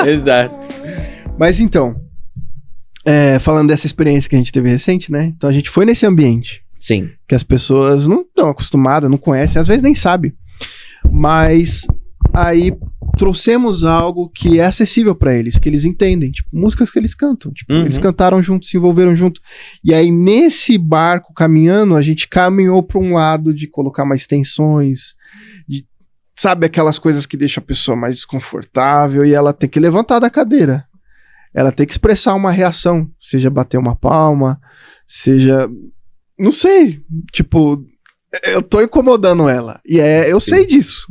Exato. Mas então, falando dessa experiência que a gente teve recente, né? Então a gente foi nesse ambiente. Sim. Que as pessoas não estão acostumadas, não conhecem, às vezes nem sabem. Mas aí trouxemos algo que é acessível pra eles, que eles entendem, tipo, músicas que eles cantam, tipo, eles cantaram junto, se envolveram junto. E aí nesse barco caminhando, a gente caminhou pra um lado de colocar mais tensões, de, sabe, aquelas coisas que deixam a pessoa mais desconfortável e ela tem que levantar da cadeira. Ela tem que expressar uma reação, seja bater uma palma, seja, não sei, tipo, eu tô incomodando ela. E eu sei disso,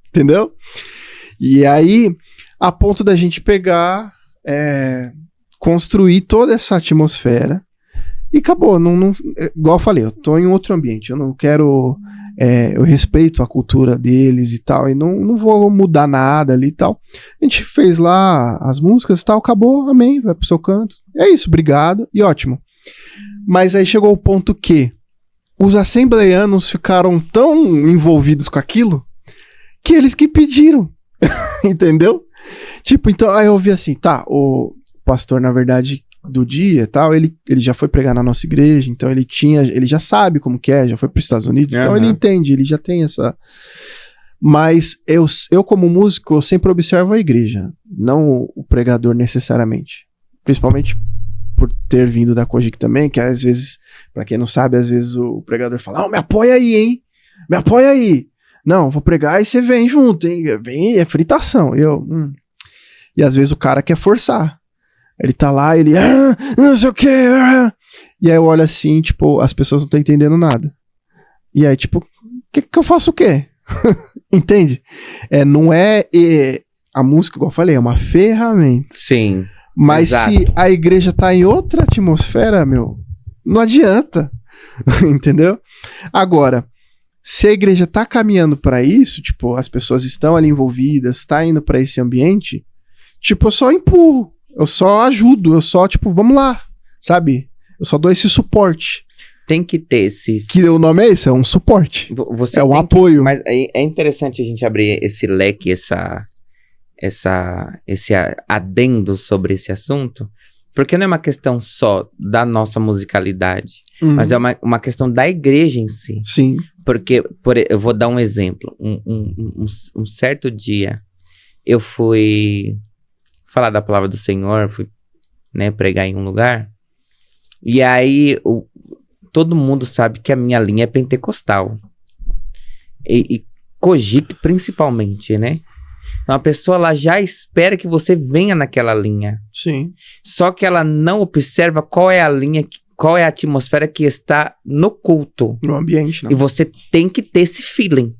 entendeu? E aí, a ponto da gente pegar, construir toda essa atmosfera e acabou. Igual eu falei, eu tô em outro ambiente, eu não quero, eu respeito a cultura deles e tal, e não vou mudar nada ali e tal. A gente fez lá as músicas e tal, acabou, amém, vai pro seu canto. É isso, obrigado e ótimo. Mas aí chegou o ponto que os assembleianos ficaram tão envolvidos com aquilo que eles que pediram. Entendeu? Tipo, então aí eu ouvi assim, tá, o pastor, na verdade, do dia e tal, ele já foi pregar na nossa igreja, então ele já sabe como que é, já foi para os Estados Unidos, então ele entende, ele já tem essa... Mas eu como músico, eu sempre observo a igreja, não o pregador necessariamente. Principalmente por ter vindo da Cogic também, que às vezes, pra quem não sabe, às vezes o pregador fala, me apoia aí, hein? Me apoia aí. Não, vou pregar e você vem junto, hein? Vem, é fritação. E às vezes o cara quer forçar. Ele tá lá, ele... não sei o quê. E aí eu olho assim, tipo, as pessoas não estão entendendo nada. E aí, tipo, que eu faço o quê? Entende? Não é... a música, igual eu falei, é uma ferramenta. Sim. Mas exato. Se a igreja tá em outra atmosfera, não adianta. Entendeu? Agora... Se a igreja tá caminhando pra isso, tipo, as pessoas estão ali envolvidas, tá indo pra esse ambiente, tipo, eu só empurro, eu só ajudo, eu só, tipo, vamos lá, sabe? Eu só dou esse suporte. Tem que ter esse... Que o nome é esse, é um suporte. Você um apoio. Mas é interessante a gente abrir esse leque, esse adendo sobre esse assunto, porque não é uma questão só da nossa musicalidade, mas é uma questão da igreja em si. Sim. Porque, eu vou dar um exemplo. Um certo dia, eu fui falar da palavra do Senhor, fui, né, pregar em um lugar, e aí todo mundo sabe que a minha linha é pentecostal. E Cogic principalmente, né? Então a pessoa lá já espera que você venha naquela linha. Sim. Só que ela não observa qual é a linha, qual é a atmosfera que está no culto. No ambiente, não. E você tem que ter esse feeling.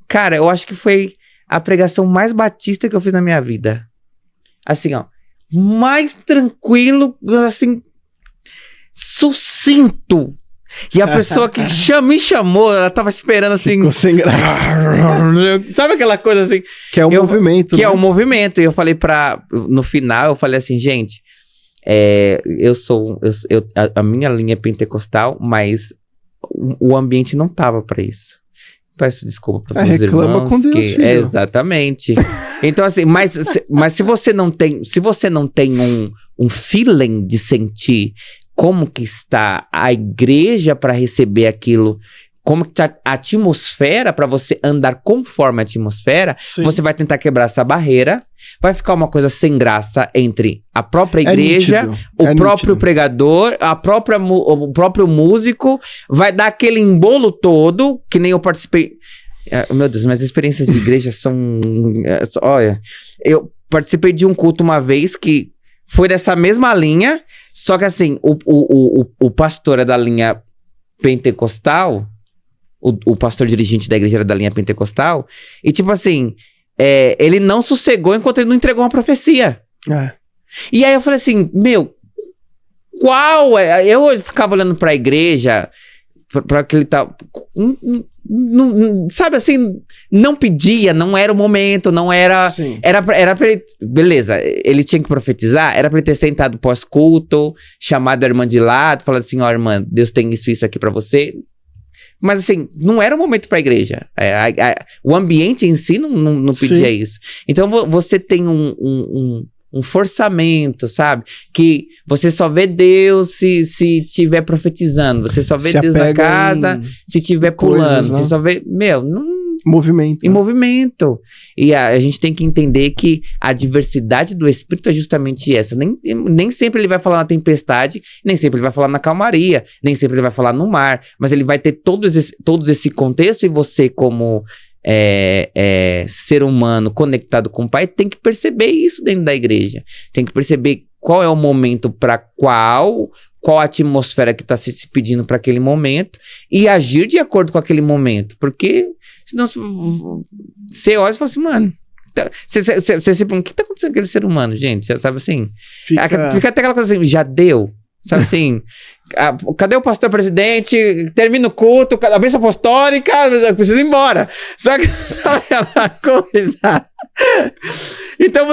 Cara, eu acho que foi a pregação mais batista que eu fiz na minha vida. Assim, ó. Mais tranquilo, assim, sucinto. E a pessoa que me chamou, ela tava esperando assim... Ficou sem graça. Sabe aquela coisa assim... Que é o movimento, Que né? é o movimento. E eu falei no final, eu falei assim, gente... a minha linha é pentecostal, mas o ambiente não tava pra isso. Peço desculpa para os irmãos. Reclama com Deus, filho. Exatamente. Então assim, mas se você não tem, um feeling de sentir como que está a igreja para receber aquilo, como que tá a atmosfera para você andar conforme a atmosfera, Sim. Você vai tentar quebrar essa barreira, vai ficar uma coisa sem graça entre a própria igreja, o próprio pregador, o próprio músico, vai dar aquele embolo todo, que nem eu participei. Meu Deus, minhas experiências de igreja são... Olha, eu participei de um culto uma vez que foi dessa mesma linha, só que assim, o pastor é da linha pentecostal, o pastor dirigente da igreja era da linha pentecostal, e tipo assim, ele não sossegou enquanto ele não entregou uma profecia. E aí eu falei assim, qual é? Eu ficava olhando pra igreja, pra aquele tal... sabe assim, não pedia, não era o momento, não era... Sim. Era pra ele... Beleza, ele tinha que profetizar, era pra ele ter sentado pós-culto, chamado a irmã de lado, falando assim, irmã, Deus tem isso aqui pra você. Mas assim, não era o momento pra igreja. O ambiente em si não pedia Sim. isso. Então você tem um forçamento, sabe? Que você só vê Deus se tiver profetizando. Você só vê Deus na casa se tiver pulando. Coisas, você só vê... Movimento. Em movimento. E a gente tem que entender que a diversidade do Espírito é justamente essa. Nem sempre ele vai falar na tempestade, nem sempre ele vai falar na calmaria, nem sempre ele vai falar no mar, mas ele vai ter todo esse contexto, e você, como ser humano conectado com o Pai, tem que perceber isso dentro da igreja. Tem que perceber qual é o momento para qual a atmosfera que está se pedindo para aquele momento, e agir de acordo com aquele momento. Porque senão você olha e fala assim, mano, você o que tá acontecendo com aquele ser humano, gente? Você sabe assim? Fica até aquela coisa assim, já deu? Sabe assim? Cadê o pastor presidente? Termina o culto, a bênção apostólica, precisa ir embora. Sabe aquela coisa? Então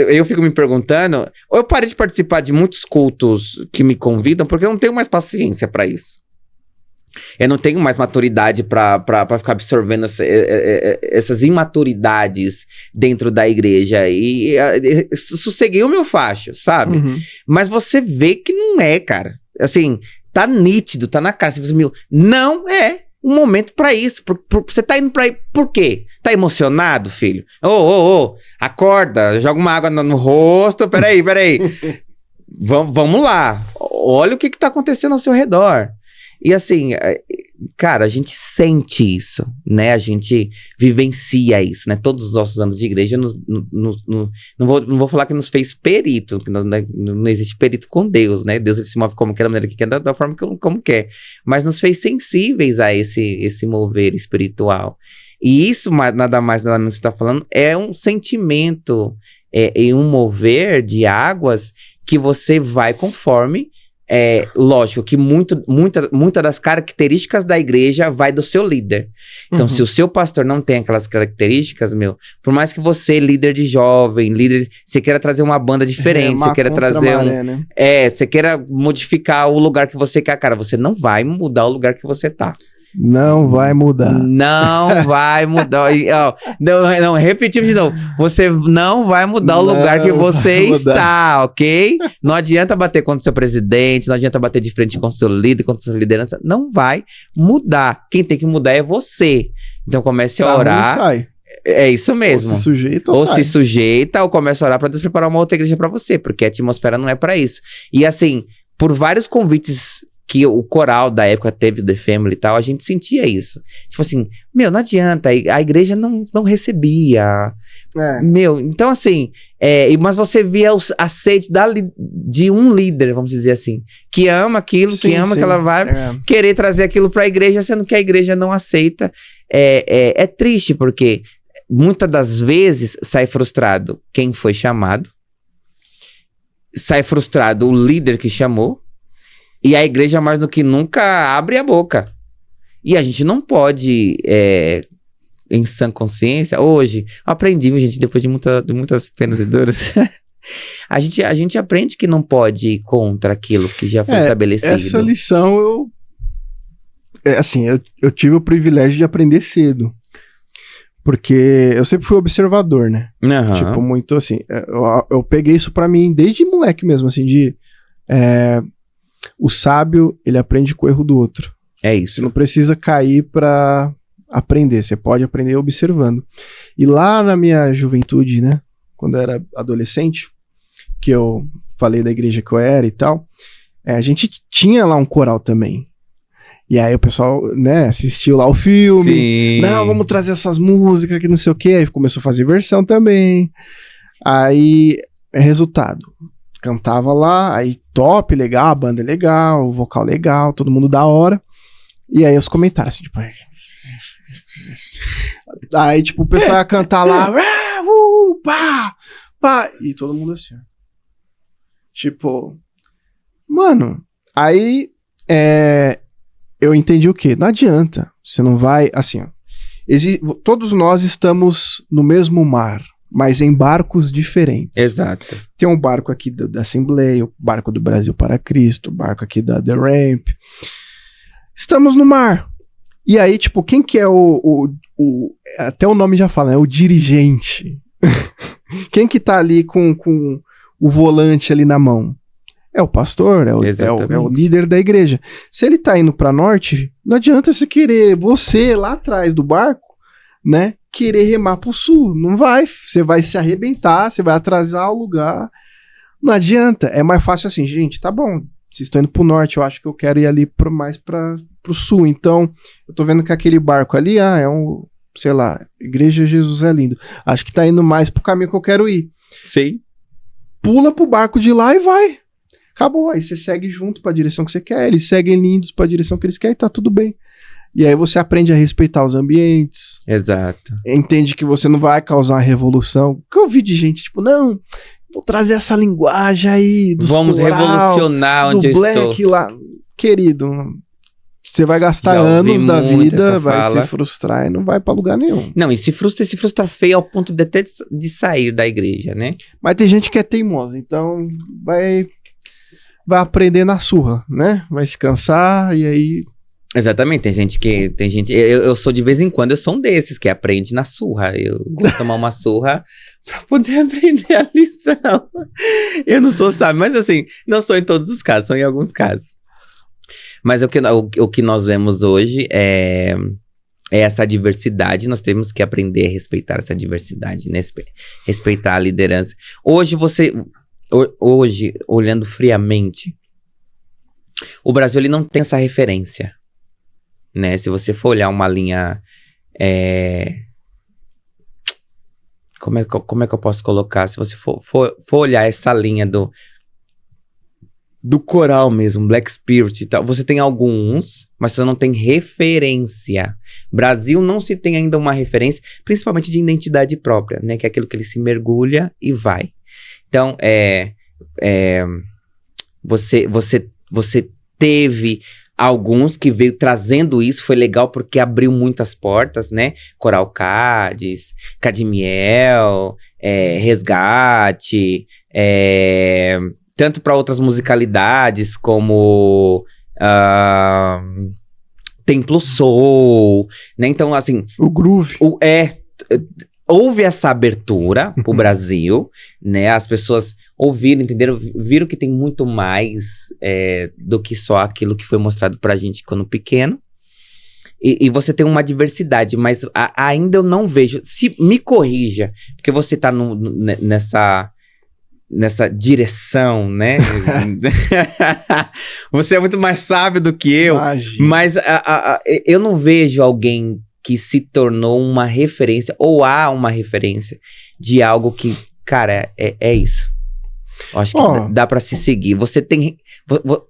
eu fico me perguntando, eu parei de participar de muitos cultos que me convidam, porque eu não tenho mais paciência para isso. Eu não tenho mais maturidade pra ficar absorvendo essas imaturidades dentro da igreja. E sosseguei o meu facho, sabe? Uhum. Mas você vê que não é, cara. Assim, tá nítido, tá na cara. Você fala, não é um momento pra isso. Você tá indo pra aí por quê? Tá emocionado, filho? Acorda, joga uma água no rosto. Peraí. Vamos lá. Olha o que tá acontecendo ao seu redor. E assim, cara, a gente sente isso, né? A gente vivencia isso, né? Todos os nossos anos de igreja, não vou falar que nos fez perito, que não existe perito com Deus, né? Deus, ele se move como quer, da maneira que quer, da forma como quer. Mas nos fez sensíveis a esse mover espiritual. E isso, nada mais, nada menos que você está falando, é um sentimento, e um mover de águas que você vai conforme... lógico que muita das características da igreja vai do seu líder. Então, se o seu pastor não tem aquelas características, por mais que você, líder de jovem, você queira trazer uma banda diferente, você queira trazer né? Você queira modificar o lugar que você quer, cara, você não vai mudar o lugar que você tá. Não vai mudar. Não vai mudar. Não, repetimos de novo. Você não vai mudar o lugar que você está, ok? Não adianta bater contra o seu presidente, não adianta bater de frente com o seu líder, contra a sua liderança. Não vai mudar. Quem tem que mudar é você. Então comece a orar. Sai. É isso mesmo. Ou se sujeita, ou começa a orar para Deus preparar uma outra igreja para você, porque a atmosfera não é para isso. E assim, por vários convites que o coral da época teve, The Family e tal, a gente sentia isso. Tipo assim, não adianta, a igreja não recebia. Então assim, mas você via a sede de um líder, vamos dizer assim, que ama aquilo, que ama aquela vibe, querer trazer aquilo pra igreja, sendo que a igreja não aceita. É triste, porque muitas das vezes sai frustrado quem foi chamado, sai frustrado o líder que chamou, e a igreja, mais do que nunca, abre a boca. E a gente não pode, em sã consciência, hoje, aprendi, gente, depois de muitas penas e dores, a gente aprende que não pode ir contra aquilo que já foi estabelecido. Essa lição, eu tive o privilégio de aprender cedo. Porque eu sempre fui observador, né? Uhum. Tipo, muito assim, eu peguei isso pra mim desde moleque mesmo, assim, o sábio, ele aprende com o erro do outro. É isso. Você não precisa cair pra aprender, você pode aprender observando. E lá na minha juventude, né, quando eu era adolescente, que eu falei da igreja que eu era e tal, a gente tinha lá um coral também. E aí o pessoal, né, assistiu lá o filme. Sim. Não, vamos trazer essas músicas que não sei o quê. Aí começou a fazer versão também. Aí, resultado. Cantava lá, aí top, legal, a banda é legal, o vocal legal, todo mundo da hora. E aí os comentários, assim, tipo... Aí, tipo, o pessoal ia cantar lá, pá, pá, e todo mundo assim, ó. Tipo... Mano, aí eu entendi o quê? Não adianta, você não vai, assim, ó. Todos nós estamos no mesmo mar, mas em barcos diferentes. Exato. Tem um barco aqui da Assembleia, o barco do Brasil para Cristo, o barco aqui da The Ramp. Estamos no mar. E aí, tipo, quem que é até o nome já fala, né? O dirigente. Quem que tá ali com o volante ali na mão? É o pastor, é o líder da igreja. Se ele tá indo pra norte, não adianta você lá atrás do barco, né? Querer remar pro sul. Não vai. Você vai se arrebentar, você vai atrasar o lugar. Não adianta. É mais fácil assim, gente, tá bom. Vocês estão indo pro norte, eu acho que eu quero ir ali mais pro sul. Então, eu tô vendo que aquele barco ali, é sei lá, Igreja Jesus é lindo. Acho que tá indo mais pro caminho que eu quero ir. Sim. Pula pro barco de lá e vai. Acabou. Aí você segue junto pra direção que você quer, eles seguem lindos pra direção que eles querem e tá tudo bem. E aí você aprende a respeitar os ambientes. Exato. Entende que você não vai causar uma revolução. Porque eu ouvi de gente, tipo, não... Vou trazer essa linguagem aí dos Vamos coral, revolucionar onde do Black eu estou. Lá. Querido, você vai gastar anos da vida, vai se frustrar e não vai pra lugar nenhum. Não, e se frustra feio ao ponto de até de sair da igreja, né? Mas tem gente que é teimosa, então vai aprender na surra, né? Vai se cansar e aí... Exatamente, tem gente, eu sou de vez em quando, eu sou um desses que aprende na surra, eu vou tomar uma surra pra poder aprender a lição. Eu não sou sábio, mas assim, não sou em todos os casos, são em alguns casos. Mas o que nós vemos hoje é essa diversidade, nós temos que aprender a respeitar essa diversidade, né? Respeitar a liderança. Hoje, olhando friamente, o Brasil ele não tem essa referência. Né? Se você for olhar uma linha... Como é que eu posso colocar? Se você for olhar essa linha do coral mesmo, Black Spirit e tal, você tem alguns, mas você não tem referência. Brasil não se tem ainda uma referência, principalmente de identidade própria, né? Que é aquilo que ele se mergulha e vai. Então, você teve... Alguns que veio trazendo isso, foi legal porque abriu muitas portas, né? Coral Cádiz, Cadmiel, Resgate, tanto para outras musicalidades como Templo Soul, né? Então, assim... O groove. Houve essa abertura pro Brasil, né? As pessoas ouviram, entenderam, viram que tem muito mais do que só aquilo que foi mostrado pra gente quando pequeno. E você tem uma diversidade, mas ainda eu não vejo. Se me corrija, porque você tá nessa direção, né? Você é muito mais sábio do que eu. Imagina. Mas eu não vejo alguém que se tornou uma referência, ou há uma referência de algo que, cara, é isso. Eu acho que dá pra se seguir. Você tem,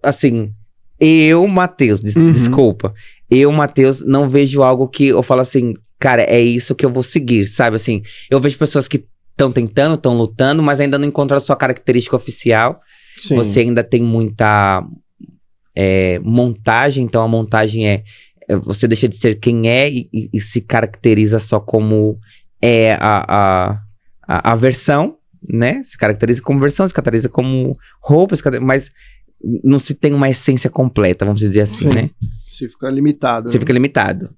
assim, eu, Matheus, desculpa, eu, Matheus, não vejo algo que eu falo assim, cara, é isso que eu vou seguir, sabe? Assim, eu vejo pessoas que estão tentando, estão lutando, mas ainda não encontraram a sua característica oficial. Sim. Você ainda tem muita montagem, então a montagem você deixa de ser quem é e se caracteriza só como a versão, né? Se caracteriza como versão, se caracteriza como roupa, mas não se tem uma essência completa, vamos dizer assim, né? Você fica limitado. Você fica limitado,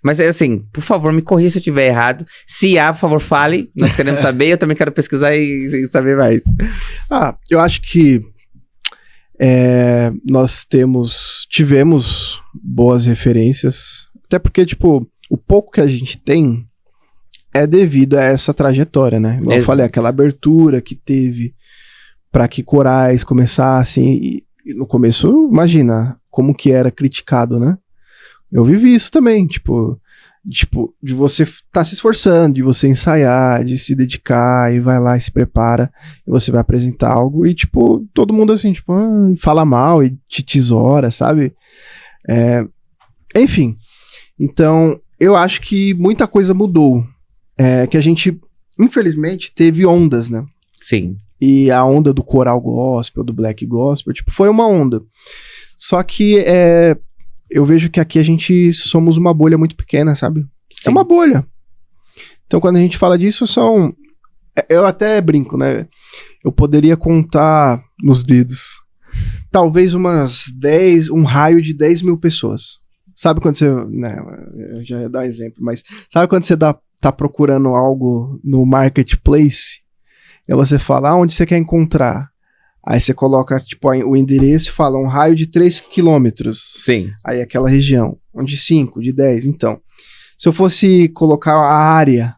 Mas assim, por favor, me corrija se eu estiver errado. Se há, por favor, fale. Nós queremos saber, eu também quero pesquisar e saber mais. Eu acho que nós tivemos boas referências, até porque, tipo, o pouco que a gente tem é devido a essa trajetória, né? Igual eu falei, aquela abertura que teve para que corais começassem, e no começo, imagina como que era criticado, né? Eu vivi isso também, tipo, de você estar se esforçando, de você ensaiar, de se dedicar, e vai lá e se prepara, e você vai apresentar algo, e tipo, todo mundo assim, tipo, fala mal e te tesoura, sabe? Enfim, então, eu acho que muita coisa mudou, que a gente, infelizmente, teve ondas, né? Sim. E a onda do coral gospel, do black gospel, tipo, foi uma onda. Só que eu vejo que aqui a gente somos uma bolha muito pequena, sabe? Sim. É uma bolha. Então, quando a gente fala disso, eu até brinco, né? Eu poderia contar nos dedos. Talvez um raio de 10 mil pessoas. Sabe quando você... Né, eu já ia dar exemplo, mas sabe quando você tá procurando algo no marketplace? E você fala, onde você quer encontrar? Aí você coloca, tipo, o endereço e fala um raio de 3 quilômetros. Sim. Aí aquela região. De 5, de 10. Então, se eu fosse colocar a área,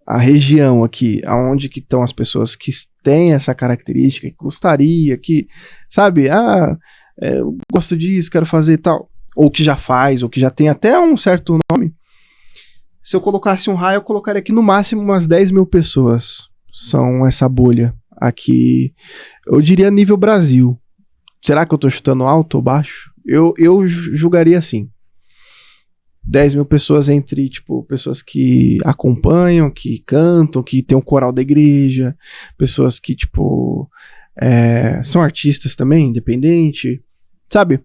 a região aqui, aonde que estão as pessoas que têm essa característica, que gostaria, que, sabe, eu gosto disso, quero fazer e tal. Ou que já faz, ou que já tem até um certo nome. Se eu colocasse um raio, eu colocaria aqui no máximo umas 10 mil pessoas. São essa bolha. Aqui, eu diria nível Brasil. Será que eu tô chutando alto ou baixo? Eu julgaria assim. 10 mil pessoas entre, tipo, pessoas que acompanham, que cantam, que tem um coral da igreja, pessoas que, tipo, são artistas também, independente, sabe?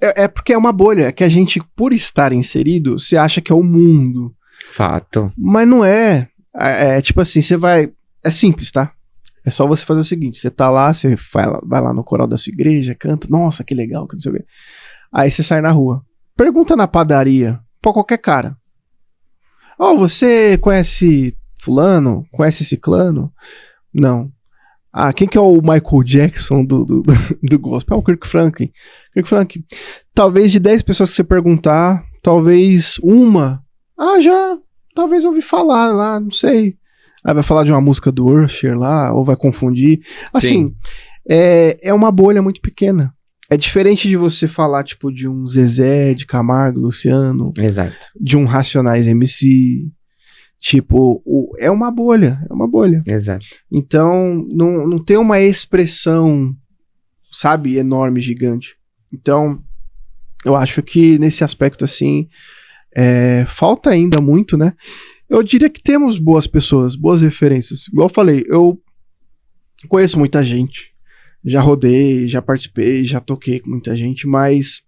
É porque é uma bolha, é que a gente, por estar inserido, você acha que é o mundo. Fato. Mas não é. Tipo assim, você vai... É simples, tá? É só você fazer o seguinte, você tá lá, você vai lá no coral da sua igreja, canta, nossa, que legal, que não sei o quê. Aí você sai na rua. Pergunta na padaria, pra qualquer cara. Você conhece fulano? Conhece ciclano? Não. Quem que é o Michael Jackson do gospel? O Kirk Franklin. Kirk Franklin. Talvez de 10 pessoas que você perguntar, talvez uma, talvez ouvi falar lá, não sei. Aí vai falar de uma música do Usher lá, ou vai confundir. Assim, é uma bolha muito pequena. É diferente de você falar, tipo, de um Zezé, de Camargo, Luciano. Exato. De um Racionais MC. Tipo, é uma bolha. Exato. Então, não tem uma expressão, sabe, enorme, gigante. Então, eu acho que nesse aspecto, assim, falta ainda muito, né? Eu diria que temos boas pessoas, boas referências. Igual eu falei, eu conheço muita gente. Já rodei, já participei, já toquei com muita gente, mas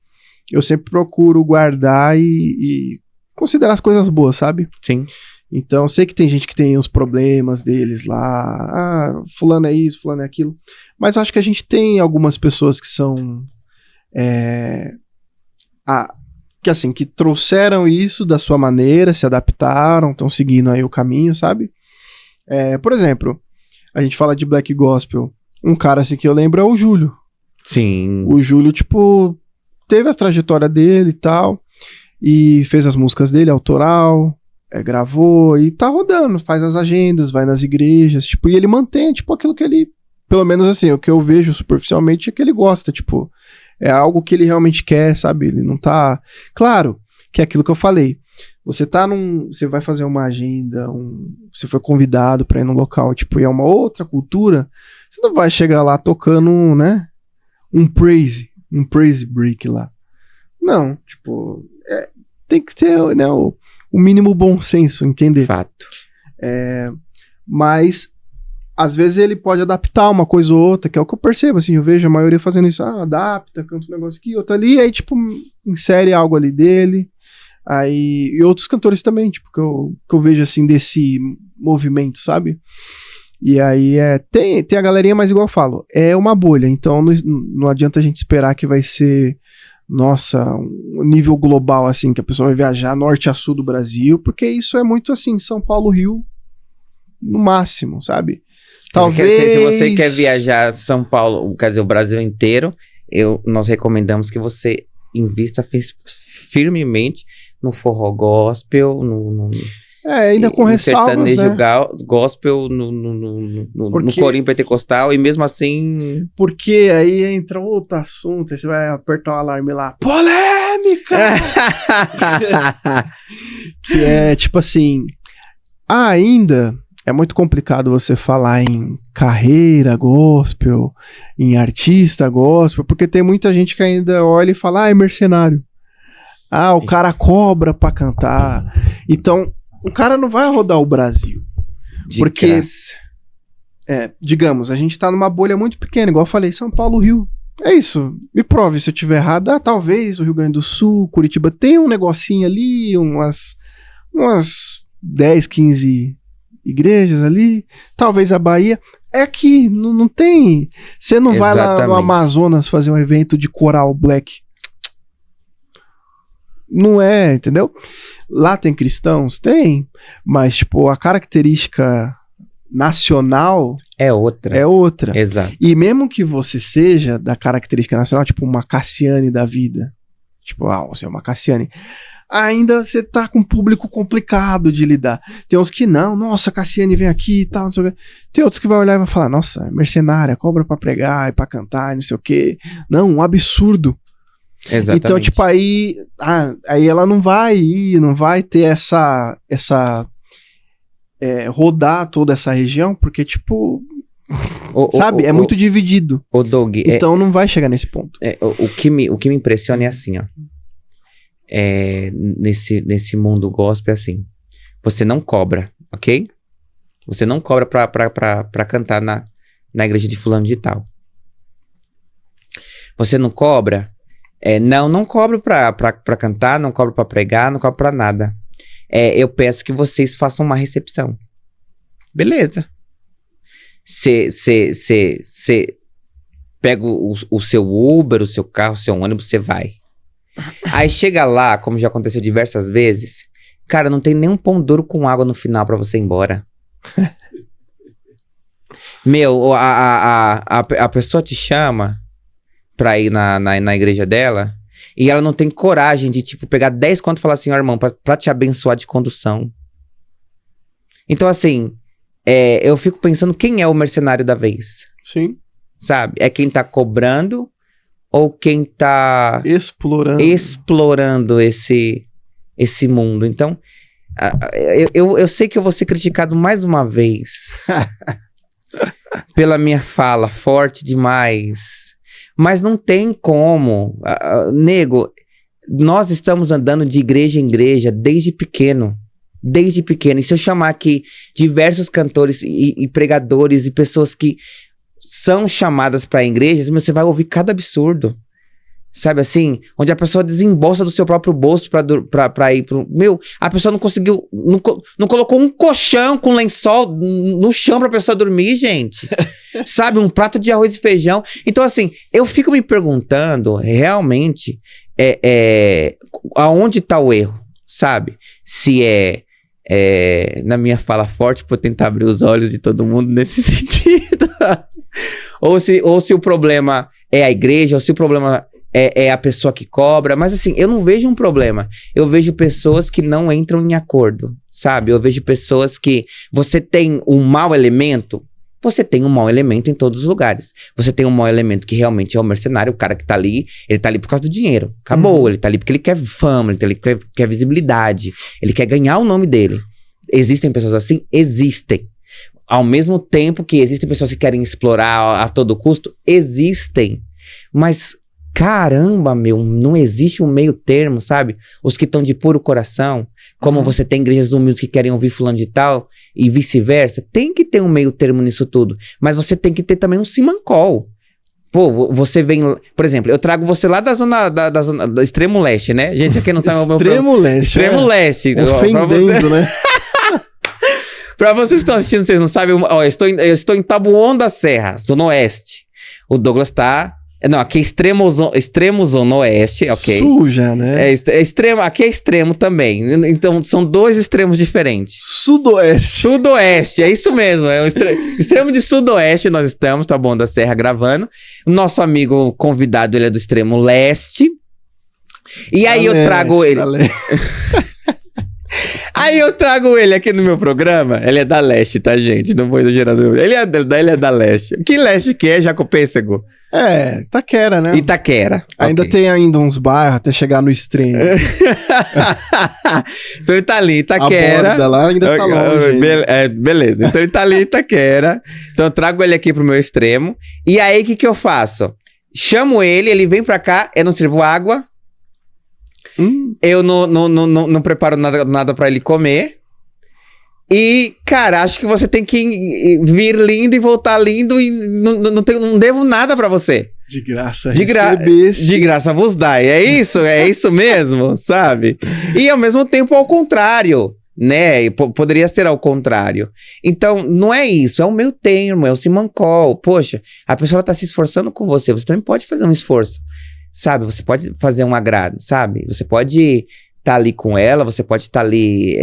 eu sempre procuro guardar e considerar as coisas boas, sabe? Sim. Então, eu sei que tem gente que tem os problemas deles lá. Fulano é isso, fulano é aquilo. Mas eu acho que a gente tem algumas pessoas que são... que trouxeram isso da sua maneira, se adaptaram, estão seguindo aí o caminho, sabe? Por exemplo, a gente fala de Black Gospel. Um cara assim que eu lembro é o Júlio. Sim. O Júlio, tipo, teve a trajetória dele e tal, e fez as músicas dele, autoral, gravou e tá rodando, faz as agendas, vai nas igrejas, tipo, e ele mantém, tipo, aquilo que ele, pelo menos assim, o que eu vejo superficialmente é que ele gosta, tipo, é algo que ele realmente quer, sabe? Ele não tá... Claro, que é aquilo que eu falei. Você você vai fazer uma agenda, você foi convidado pra ir num local, tipo, e é uma outra cultura, você não vai chegar lá tocando, né? Um praise break lá. Não, tipo, tem que ter, né, o mínimo bom senso, entender? Fato. Mas às vezes ele pode adaptar uma coisa ou outra, que é o que eu percebo, assim, eu vejo a maioria fazendo isso, adapta, canta um negócio aqui, outro ali, aí tipo, insere algo ali dele, aí, e outros cantores também, tipo, que eu vejo assim, desse movimento, sabe? E aí tem a galerinha, mas igual eu falo, é uma bolha, então não adianta a gente esperar que vai ser, nossa, um nível global, assim, que a pessoa vai viajar norte a sul do Brasil, porque isso é muito assim, São Paulo, Rio, no máximo, sabe? Talvez... Se você quer viajar São Paulo, quer dizer, o Brasil inteiro, nós recomendamos que você invista firmemente no forró gospel, ainda com ressalvas, sertanejo né? gospel, no corinho pentecostal, e mesmo assim... Porque aí entra outro assunto, aí você vai apertar o alarme lá, polêmica! Que é tipo assim, ainda... É muito complicado você falar em carreira gospel, em artista gospel, porque tem muita gente que ainda olha e fala, é mercenário. O cara cobra pra cantar. Então, o cara não vai rodar o Brasil. Porque, digamos, a gente tá numa bolha muito pequena, igual eu falei, São Paulo, Rio. É isso. Me prove se eu tiver errado. Talvez o Rio Grande do Sul, Curitiba, tem um negocinho ali, umas 10, 15... igrejas ali, talvez a Bahia, aqui, não tem, você não vai lá no Amazonas fazer um evento de coral black, não é, entendeu? Lá tem cristãos? Tem, mas, tipo, a característica nacional é outra. É outra. Exato. E mesmo que você seja da característica nacional, tipo uma Cassiane da vida, tipo, você é uma Cassiane, ainda você tá com um público complicado de lidar. Tem uns que não, nossa, Cassiane vem aqui e tal, não sei o quê. Tem outros que vai olhar e vai falar, nossa, mercenária, cobra pra pregar e pra cantar e não sei o quê. Não, um absurdo. Exatamente. Então, tipo, aí ela não vai ter essa rodar toda essa região, porque, tipo, sabe, é muito dividido. O Doug, então não vai chegar nesse ponto. O que me impressiona é assim, ó. Nesse mundo gospel é assim. Você não cobra, ok? Você não cobra pra cantar na igreja de fulano de tal. Você não cobra... não cobro pra cantar, não cobro pra pregar, não cobro pra nada. Eu peço que vocês façam uma recepção. Beleza. Você pega o seu Uber, o seu carro, o seu ônibus, você vai. Aí chega lá, como já aconteceu diversas vezes, cara, não tem nenhum pão duro com água no final pra você ir embora. Meu, a pessoa te chama pra ir na igreja dela, e ela não tem coragem de, tipo, pegar 10 conto e falar assim, ó, irmão, pra te abençoar de condução. Então, assim, eu fico pensando quem é o mercenário da vez. Sim. Sabe? É quem tá cobrando ou quem tá... explorando esse mundo. Então, eu sei que eu vou ser criticado mais uma vez pela minha fala forte demais. Mas não tem como. Nego, nós estamos andando de igreja em igreja desde pequeno. Desde pequeno. E se eu chamar aqui diversos cantores e pregadores e pessoas que são chamadas para igrejas, você vai ouvir cada absurdo. Sabe assim? Onde a pessoa desembolsa do seu próprio bolso pra ir pro... Meu, a pessoa não conseguiu... Não colocou um colchão com lençol no chão pra pessoa dormir, gente. Sabe? Um prato de arroz e feijão. Então, assim, eu fico me perguntando, realmente, aonde tá o erro, sabe? Se na minha fala forte, por tentar abrir os olhos de todo mundo nesse sentido. ou se o problema é a igreja, ou se o problema... É a pessoa que cobra, mas assim, eu não vejo um problema. Eu vejo pessoas que não entram em acordo, sabe? Eu vejo pessoas que você tem um mau elemento, você tem um mau elemento em todos os lugares. Você tem um mau elemento que realmente é o mercenário, o cara que tá ali, ele tá ali por causa do dinheiro. Acabou, ele tá ali porque ele quer fama, ele quer visibilidade, ele quer ganhar o nome dele. Existem pessoas assim? Existem. Ao mesmo tempo que existem pessoas que querem explorar a todo custo, existem. Mas... caramba, meu, não existe um meio termo, sabe? Os que estão de puro coração, como você tem igrejas humildes que querem ouvir fulano de tal, e vice-versa, tem que ter um meio termo nisso tudo. Mas você tem que ter também um simancol. Pô, você vem... Por exemplo, eu trago você lá da zona do extremo leste, né? Gente, quem não sabe o meu extremo leste. Extremo leste. Ofendendo, né? Pra vocês que estão assistindo, vocês não sabem, eu estou em Taboão da Serra, zona oeste. O Douglas tá... Não, aqui é extremo zona oeste, ok? Suja, né? Extremo, aqui é extremo também. Então, são dois extremos diferentes. Sudoeste. Sudoeste, é isso mesmo. É o extremo de sudoeste nós estamos, tá bom, da Serra gravando. O nosso amigo convidado, ele é do extremo leste. E aí eu trago ele... Aí eu trago ele aqui no meu programa. Ele é da leste, tá, gente? Não vou exagerar. Ele é da leste. Que leste que é, Jacopêssego? Itaquera, né? Itaquera. Ainda tem uns bairros até chegar no extremo. Então ele tá ali, Itaquera. A borda lá ainda tá longe. Beleza. Então ele tá ali, Itaquera. Então eu trago ele aqui pro meu extremo. E aí, o que eu faço? Chamo ele vem pra cá, eu não sirvo água. Eu não preparo nada pra ele comer. E, cara, acho que você tem que vir lindo e voltar lindo e não devo nada pra você. De graça de graça vos dai. É isso mesmo, sabe? E ao mesmo tempo ao contrário, né? Poderia ser ao contrário. Então, não é isso, é o meio termo, é o simancol. Poxa, a pessoa tá se esforçando com você também pode fazer um esforço. sabe? Você pode fazer um agrado, sabe? Você pode estar ali com ela, você pode estar ali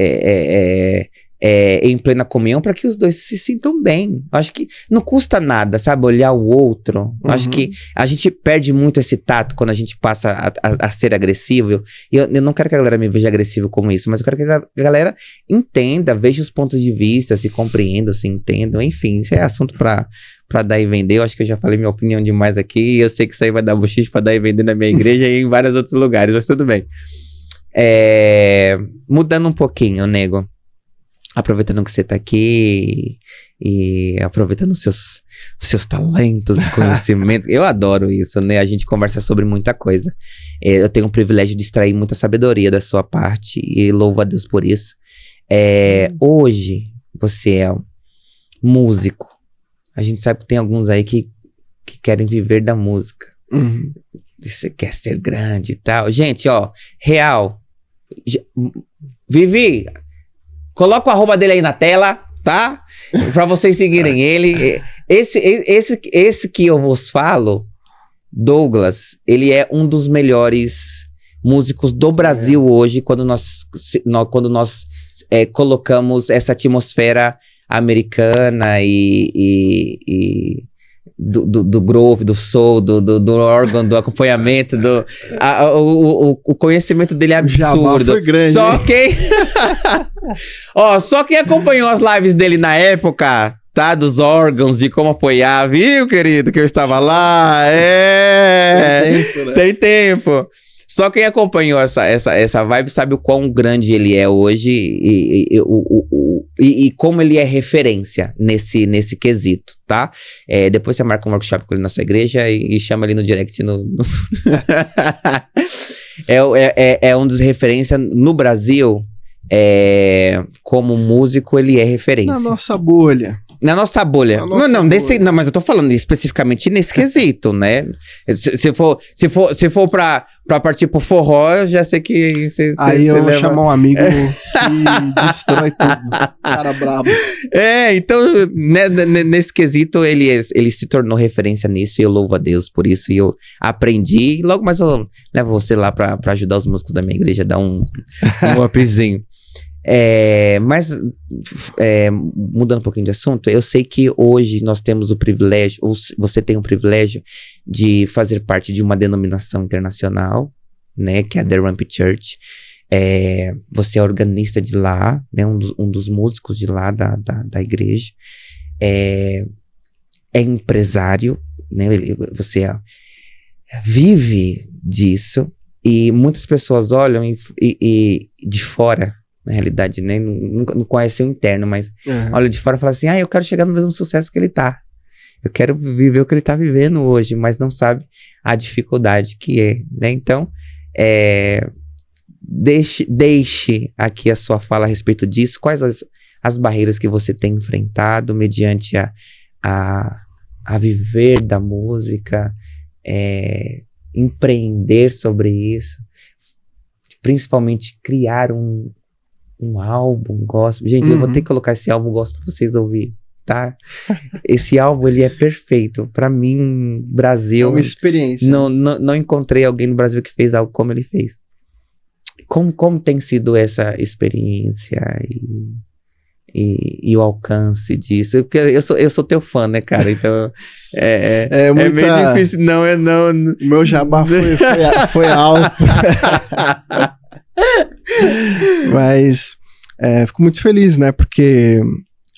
em plena comunhão para que os dois se sintam bem. Acho que não custa nada, sabe? Olhar o outro. Acho que a gente perde muito esse tato quando a gente passa a ser agressivo. E eu não quero que a galera me veja agressivo como isso, mas eu quero que a galera entenda, veja os pontos de vista, se compreendam, se entendam. Enfim, isso é assunto pra dar e vender. Eu acho que eu já falei minha opinião demais aqui. E eu sei que isso aí vai dar bochiche pra dar e vender na minha igreja e em vários outros lugares, mas tudo bem. Mudando um pouquinho, nego. Aproveitando que você tá aqui e aproveitando os seus talentos e conhecimentos. Eu adoro isso, né? A gente conversa sobre muita coisa. Eu tenho o privilégio de extrair muita sabedoria da sua parte e louvo a Deus por isso. Hoje, você é um músico. A gente sabe que tem alguns aí que querem viver da música. Você quer ser grande e tal. Gente, ó, real. Vivi... Coloca o arroba dele aí na tela, tá? Pra vocês seguirem ele. Esse que eu vos falo, Douglas, ele é um dos melhores músicos do Brasil hoje, quando nós colocamos essa atmosfera americana e do groove, do soul, do órgão, do acompanhamento, o conhecimento dele é absurdo. Foi grande, só quem acompanhou as lives dele na época, tá? Dos órgãos, de como apoiar, viu, querido, que eu estava lá? Tem tempo, né? Tem tempo. Só quem acompanhou essa vibe sabe o quão grande ele é hoje e como ele é referência nesse quesito, tá? Depois você marca um workshop com ele na sua igreja e chama ele no direct. É um dos referências no Brasil. Como músico, ele é referência. Na nossa bolha. Na nossa bolha. Não, mas eu tô falando especificamente nesse quesito, né? Se for pra partir pro forró, eu já sei que aí eu vou chamar um amigo que destrói tudo. Cara brabo. Então, né, nesse quesito, ele se tornou referência nisso e eu louvo a Deus por isso. E eu aprendi. E logo mais eu levo você lá pra ajudar os músicos da minha igreja a dar um upzinho. Mas mudando um pouquinho de assunto, eu sei que hoje nós temos o privilégio, ou você tem o privilégio de fazer parte de uma denominação internacional, né, que é a The Ramp Church. Você é organista de lá, né, um dos músicos de lá da igreja, é empresário, né, você vive disso, e muitas pessoas olham e de fora, na realidade, né? Não conhece o interno, mas olha de fora e fala assim, eu quero chegar no mesmo sucesso que ele tá. Eu quero viver o que ele tá vivendo hoje, mas não sabe a dificuldade que é, né? Então, deixe aqui a sua fala a respeito disso. Quais as barreiras que você tem enfrentado mediante a viver da música, empreender sobre isso, principalmente criar um álbum gospel. Gente, eu vou ter que colocar esse álbum gospel pra vocês ouvirem, tá? Esse álbum, ele é perfeito. Pra mim, Brasil... É uma experiência. Não encontrei alguém no Brasil que fez algo como ele fez. Como tem sido essa experiência e o alcance disso? Porque eu sou teu fã, né, cara? Então, é meio difícil. Não. O meu jabá foi alto. Mas fico muito feliz, né? Porque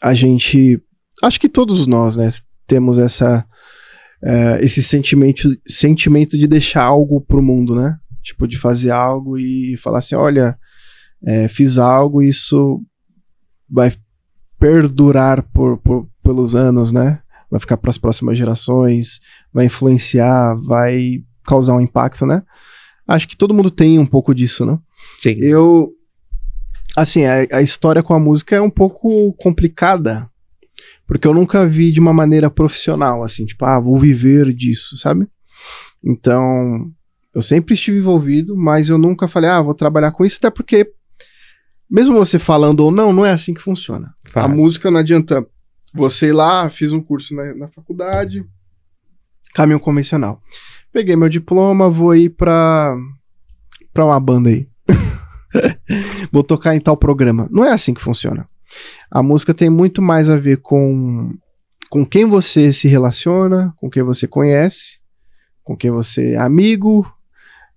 a gente, acho que todos nós, né, temos esse sentimento de deixar algo pro mundo, né? Tipo, de fazer algo e falar assim, olha, fiz algo, isso vai perdurar pelos anos, né? Vai ficar para as próximas gerações, vai influenciar, vai causar um impacto, né? Acho que todo mundo tem um pouco disso, né? Sim. Assim, a história com a música é um pouco complicada, porque eu nunca vi de uma maneira profissional, assim, tipo, vou viver disso, sabe? Então, eu sempre estive envolvido, mas eu nunca falei, vou trabalhar com isso, até porque, mesmo você falando ou não é assim que funciona. A música não adianta você ir lá, fiz um curso na faculdade, caminho convencional. peguei meu diploma, vou ir pra uma banda aí. Vou tocar em tal programa. Não é assim que funciona. A música tem muito mais a ver com quem você se relaciona, com quem você conhece, com quem você é amigo,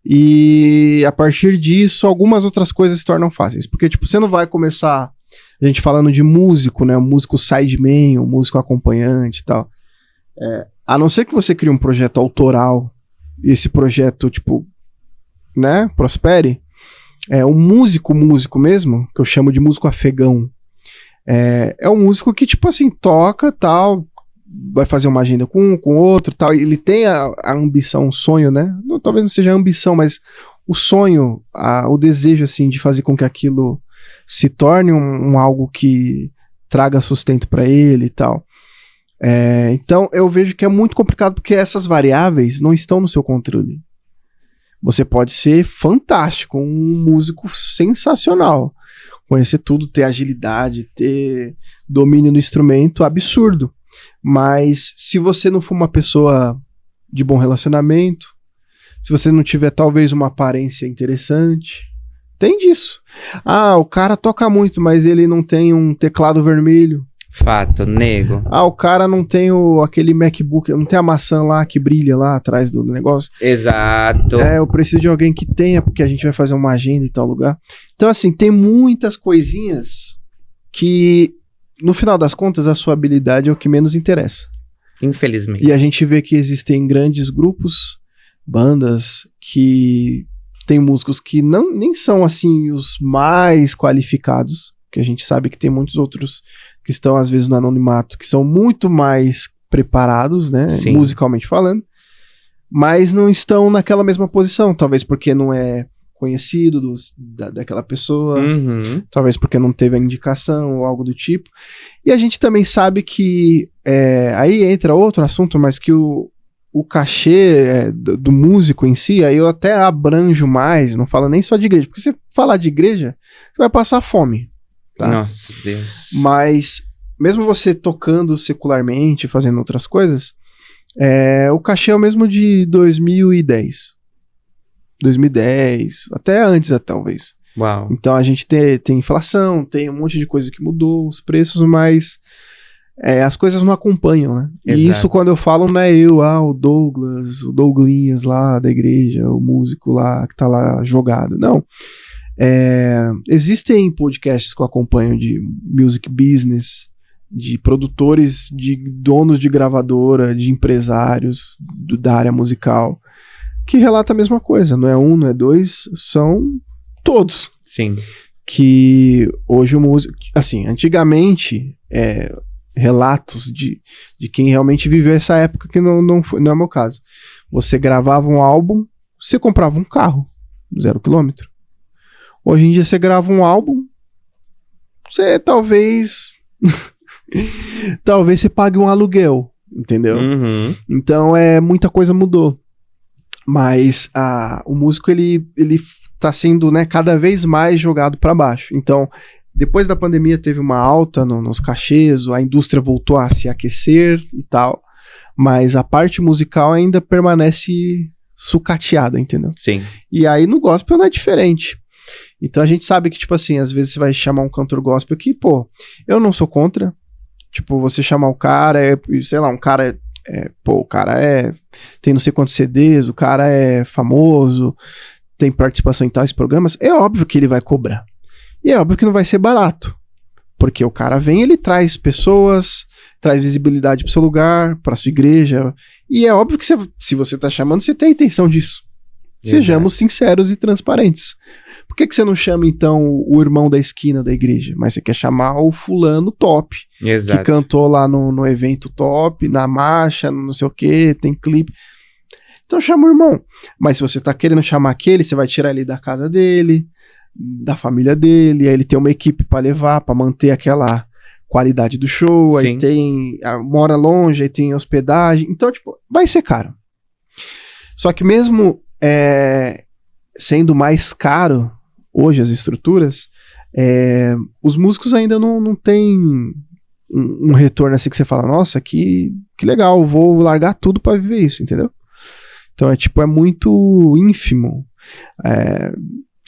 e a partir disso algumas outras coisas se tornam fáceis. Porque, tipo, você não vai começar, a gente falando de músico, né, um músico sideman, um músico acompanhante e tal. A não ser que você crie um projeto autoral, e esse projeto, tipo, né, prospere, um músico mesmo, que eu chamo de músico afegão, é um músico que, tipo assim, toca, tal, vai fazer uma agenda com outro, tal, e ele tem a ambição, o sonho, né, talvez não seja a ambição, mas o sonho, o desejo, assim, de fazer com que aquilo se torne um algo que traga sustento pra ele e tal. Então, eu vejo que é muito complicado, porque essas variáveis não estão no seu controle. Você pode ser fantástico, um músico sensacional, conhecer tudo, ter agilidade, ter domínio no instrumento, absurdo. Mas se você não for uma pessoa de bom relacionamento, se você não tiver talvez uma aparência interessante, tem disso. O cara toca muito, mas ele não tem um teclado vermelho. Fato, nego. O cara não tem aquele MacBook, não tem a maçã lá que brilha lá atrás do negócio. Exato. Eu preciso de alguém que tenha, porque a gente vai fazer uma agenda em tal lugar. Então, assim, tem muitas coisinhas que, no final das contas, a sua habilidade é o que menos interessa. Infelizmente. E a gente vê que existem grandes grupos, bandas, que tem músicos que nem são, assim, os mais qualificados, que a gente sabe que tem muitos outros que estão, às vezes, no anonimato, que são muito mais preparados, né, Sim. musicalmente falando, mas não estão naquela mesma posição, talvez porque não é conhecido daquela pessoa, talvez porque não teve a indicação ou algo do tipo. E a gente também sabe que, aí entra outro assunto, mas que o cachê do músico em si, aí eu até abranjo mais, não falo nem só de igreja, porque se você falar de igreja, você vai passar fome. Tá? Nossa, Deus. Mas, mesmo você tocando secularmente, fazendo outras coisas, o cachê é o mesmo de 2010, até antes, talvez. Uau. Então a gente tem inflação, tem um monte de coisa que mudou, os preços, mas as coisas não acompanham, né? Exato. E isso, quando eu falo, não é o Douglas, o Douglinhas lá da igreja, o músico lá que tá lá jogado, não. Existem podcasts que eu acompanho de music business, de produtores, de donos de gravadora, de empresários da área musical, que relatam a mesma coisa. Não é um, não é dois, são todos. Sim. Que hoje o músico, assim, antigamente, relatos de quem realmente viveu essa época, que não é o meu caso. Você gravava um álbum, você comprava um carro, 0 km. Hoje em dia você grava um álbum, você talvez você pague um aluguel, entendeu? Então muita coisa mudou. Mas o músico ele tá sendo, né, cada vez mais jogado para baixo. Então, depois da pandemia teve uma alta nos cachês, a indústria voltou a se aquecer e tal, mas a parte musical ainda permanece sucateada, entendeu? Sim. E aí no gospel não é diferente. Então a gente sabe que, tipo assim, às vezes você vai chamar um cantor gospel que, pô, eu não sou contra. Tipo, você chamar o cara, sei lá, um cara, o cara tem não sei quantos CDs, o cara é famoso, tem participação em tais programas, é óbvio que ele vai cobrar. E é óbvio que não vai ser barato. Porque o cara vem, ele traz pessoas, traz visibilidade pro seu lugar, pra sua igreja. E é óbvio que se você tá chamando, você tem a intenção disso. Sejamos sinceros e transparentes. Por que você não chama, então, o irmão da esquina da igreja? Mas você quer chamar o fulano top. Exato. Que cantou lá no evento top, na marcha, não sei o que, tem clipe. Então chama o irmão. Mas se você tá querendo chamar aquele, você vai tirar ele da casa dele, da família dele, aí ele tem uma equipe pra levar, pra manter aquela qualidade do show, Sim. aí tem, mora longe, aí tem hospedagem. Então, tipo, vai ser caro. Só que mesmo sendo mais caro hoje as estruturas, os músicos ainda não têm um retorno assim que você fala, nossa, que legal, vou largar tudo pra viver isso, entendeu? Então é muito ínfimo.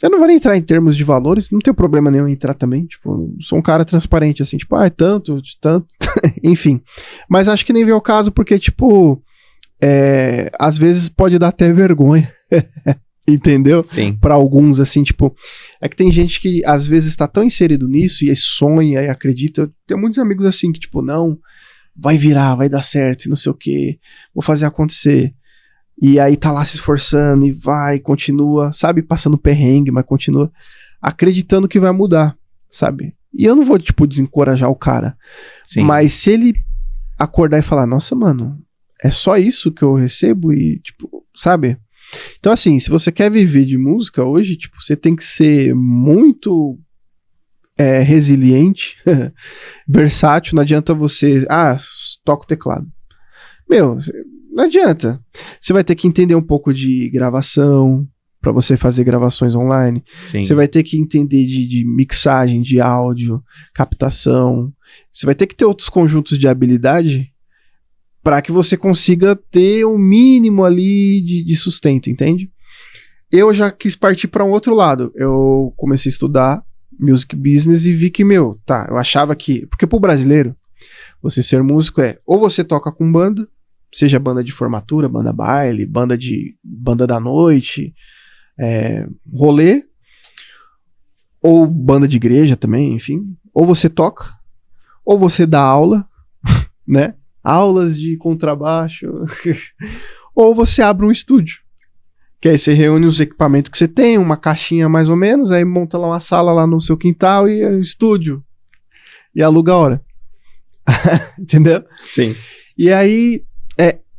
Eu não vou nem entrar em termos de valores, não tenho problema nenhum em entrar também, tipo, sou um cara transparente, assim, tipo, é tanto, enfim. Mas acho que nem vê o caso, porque, tipo, às vezes pode dar até vergonha, entendeu? Sim. Pra alguns, assim, tipo, é que tem gente que às vezes tá tão inserido nisso, e aí sonha, e acredita, eu tenho muitos amigos assim, que tipo, não, vai virar, vai dar certo, e não sei o quê, vou fazer acontecer. E aí tá lá se esforçando e vai, continua, sabe, passando perrengue, mas continua acreditando que vai mudar, sabe? E eu não vou, tipo, desencorajar o cara. Sim. Mas se ele acordar e falar, nossa, mano, é só isso que eu recebo e, tipo, sabe? Então, assim, se você quer viver de música hoje, tipo, você tem que ser muito resiliente, versátil, não adianta você, toca o teclado. Meu, não adianta. Você vai ter que entender um pouco de gravação, para você fazer gravações online. Sim. Você vai ter que entender de mixagem, de áudio, captação. Você vai ter que ter outros conjuntos de habilidade para que você consiga ter um mínimo ali de sustento, entende? Eu já quis partir para um outro lado. Eu comecei a estudar music business e vi que, eu achava que... Porque pro brasileiro, você ser músico ou você toca com banda, seja banda de formatura, banda baile, banda da noite, rolê, ou banda de igreja também, enfim. Ou você toca, ou você dá aula, né? Aulas de contrabaixo, ou você abre um estúdio, que aí você reúne os equipamentos que você tem, uma caixinha mais ou menos, aí monta lá uma sala lá no seu quintal e estúdio, e aluga a hora. Entendeu? Sim. E aí,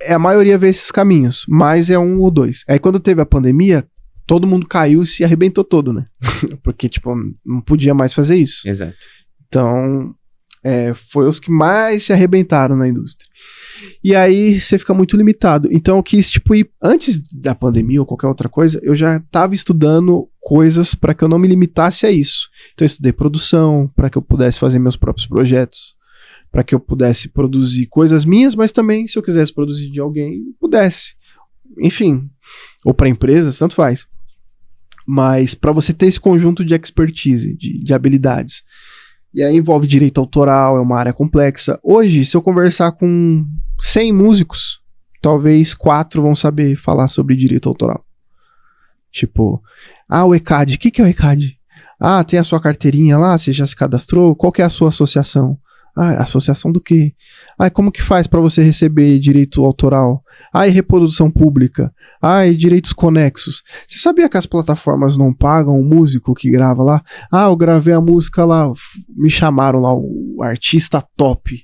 a maioria vê esses caminhos, mas é um ou dois. Aí quando teve a pandemia, todo mundo caiu e se arrebentou todo, né? Porque, tipo, não podia mais fazer isso. Exato. Então, foi os que mais se arrebentaram na indústria. E aí você fica muito limitado. Então eu quis, tipo, ir antes da pandemia ou qualquer outra coisa, eu já estava estudando coisas para que eu não me limitasse a isso. Então eu estudei produção, para que eu pudesse fazer meus próprios projetos, para que eu pudesse produzir coisas minhas, mas também, se eu quisesse produzir de alguém, pudesse. Enfim, ou para empresas, tanto faz. Mas para você ter esse conjunto de expertise, de habilidades. E aí envolve direito autoral, é uma área complexa. Hoje, se eu conversar com 100 músicos, talvez 4 vão saber falar sobre direito autoral. Tipo, o ECAD, o que é o ECAD? Tem a sua carteirinha lá, você já se cadastrou? Qual que é a sua associação? Associação do quê? Como que faz para você receber direito autoral? E reprodução pública? E direitos conexos? Você sabia que as plataformas não pagam o músico que grava lá? Eu gravei a música lá, me chamaram lá, o artista top.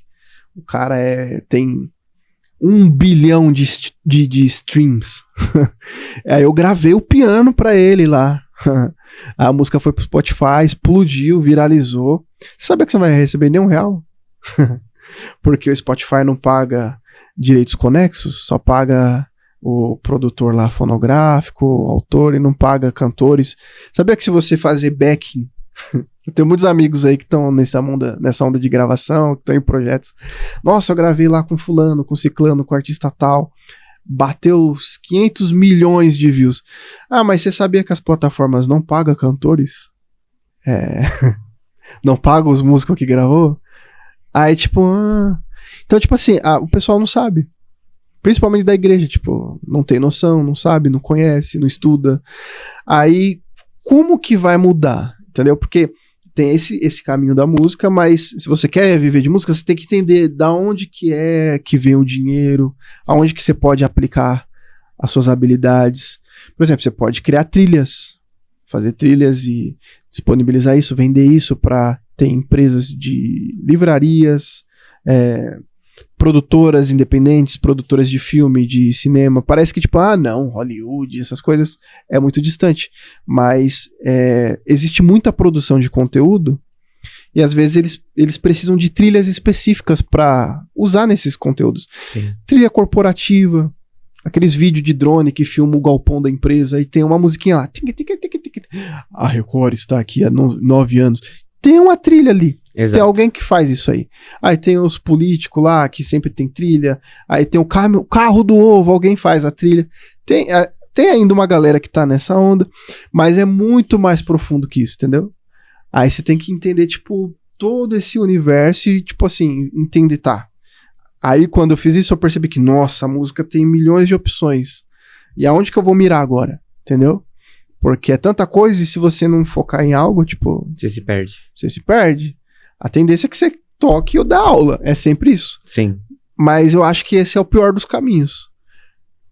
O cara tem 1 bilhão de streams. Eu gravei o piano pra ele lá. A música foi pro Spotify, explodiu, viralizou. Você sabia que você não vai receber nem R$1? Porque o Spotify não paga direitos conexos, só paga o produtor lá fonográfico, o autor, e não paga cantores. Sabia que se você fazer backing, eu tenho muitos amigos aí que estão nessa onda de gravação, que estão em projetos. Nossa, eu gravei lá com fulano, com ciclano, com artista tal, bateu os 500 milhões de views. Mas você sabia que as plataformas não pagam cantores? Não pagam os músicos que gravou? Aí, tipo, Então, tipo assim, o pessoal não sabe. Principalmente da igreja, tipo, não tem noção, não sabe, não conhece, não estuda. Aí, como que vai mudar? Entendeu? Porque tem esse caminho da música, mas se você quer viver de música, você tem que entender da onde que vem o dinheiro, aonde que você pode aplicar as suas habilidades. Por exemplo, você pode criar trilhas, fazer trilhas e disponibilizar isso, vender isso para ter empresas de livrarias, produtoras independentes, produtoras de filme, de cinema. Parece que tipo, não, Hollywood, essas coisas é muito distante. Mas existe muita produção de conteúdo e às vezes eles precisam de trilhas específicas para usar nesses conteúdos. Sim. Trilha corporativa, aqueles vídeos de drone que filma o galpão da empresa e tem uma musiquinha lá. A Record está aqui há 9 anos. Tem uma trilha ali. Exato. Tem alguém que faz isso aí. Aí tem os políticos lá, que sempre tem trilha. Aí tem o carro do ovo, alguém faz a trilha. Tem ainda uma galera que tá nessa onda, mas é muito mais profundo que isso, entendeu? Aí você tem que entender, tipo, todo esse universo e, tipo assim, entender, tá. Aí quando eu fiz isso, eu percebi que, nossa, a música tem milhões de opções. E aonde que eu vou mirar agora? Entendeu? Porque é tanta coisa e se você não focar em algo, tipo... Você se perde. Você se perde. A tendência é que você toque ou dê aula. É sempre isso. Sim. Mas eu acho que esse é o pior dos caminhos.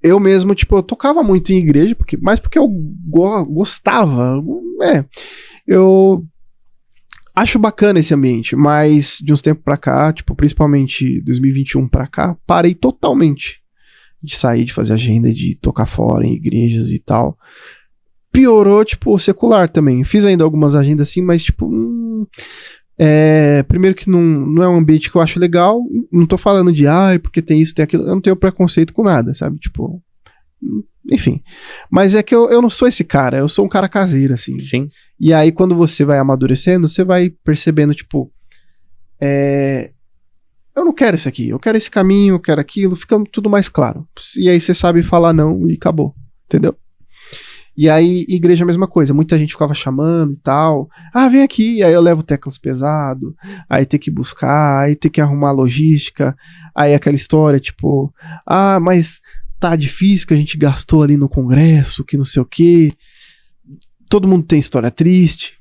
Eu mesmo, tipo, eu tocava muito em igreja, mas porque eu gostava. Eu acho bacana esse ambiente, mas de uns tempos pra cá, tipo, principalmente 2021 pra cá, parei totalmente de sair, de fazer agenda, de tocar fora em igrejas e tal. Piorou, tipo, o secular também. Fiz ainda algumas agendas assim, mas, tipo, primeiro que não é um ambiente que eu acho legal. Não tô falando de, porque tem isso, tem aquilo. Eu não tenho preconceito com nada, sabe? Tipo, enfim. Mas é que eu não sou esse cara. Eu sou um cara caseiro, assim. Sim. E aí, quando você vai amadurecendo, você vai percebendo, tipo, eu não quero isso aqui. Eu quero esse caminho, eu quero aquilo. Fica tudo mais claro. E aí você sabe falar não e acabou. Entendeu? E aí, igreja é a mesma coisa. Muita gente ficava chamando e tal. Vem aqui. Aí eu levo teclas pesado. Aí tem que buscar. Aí tem que arrumar logística. Aí aquela história, tipo... mas tá difícil que a gente gastou ali no congresso, que não sei o quê. Todo mundo tem história triste.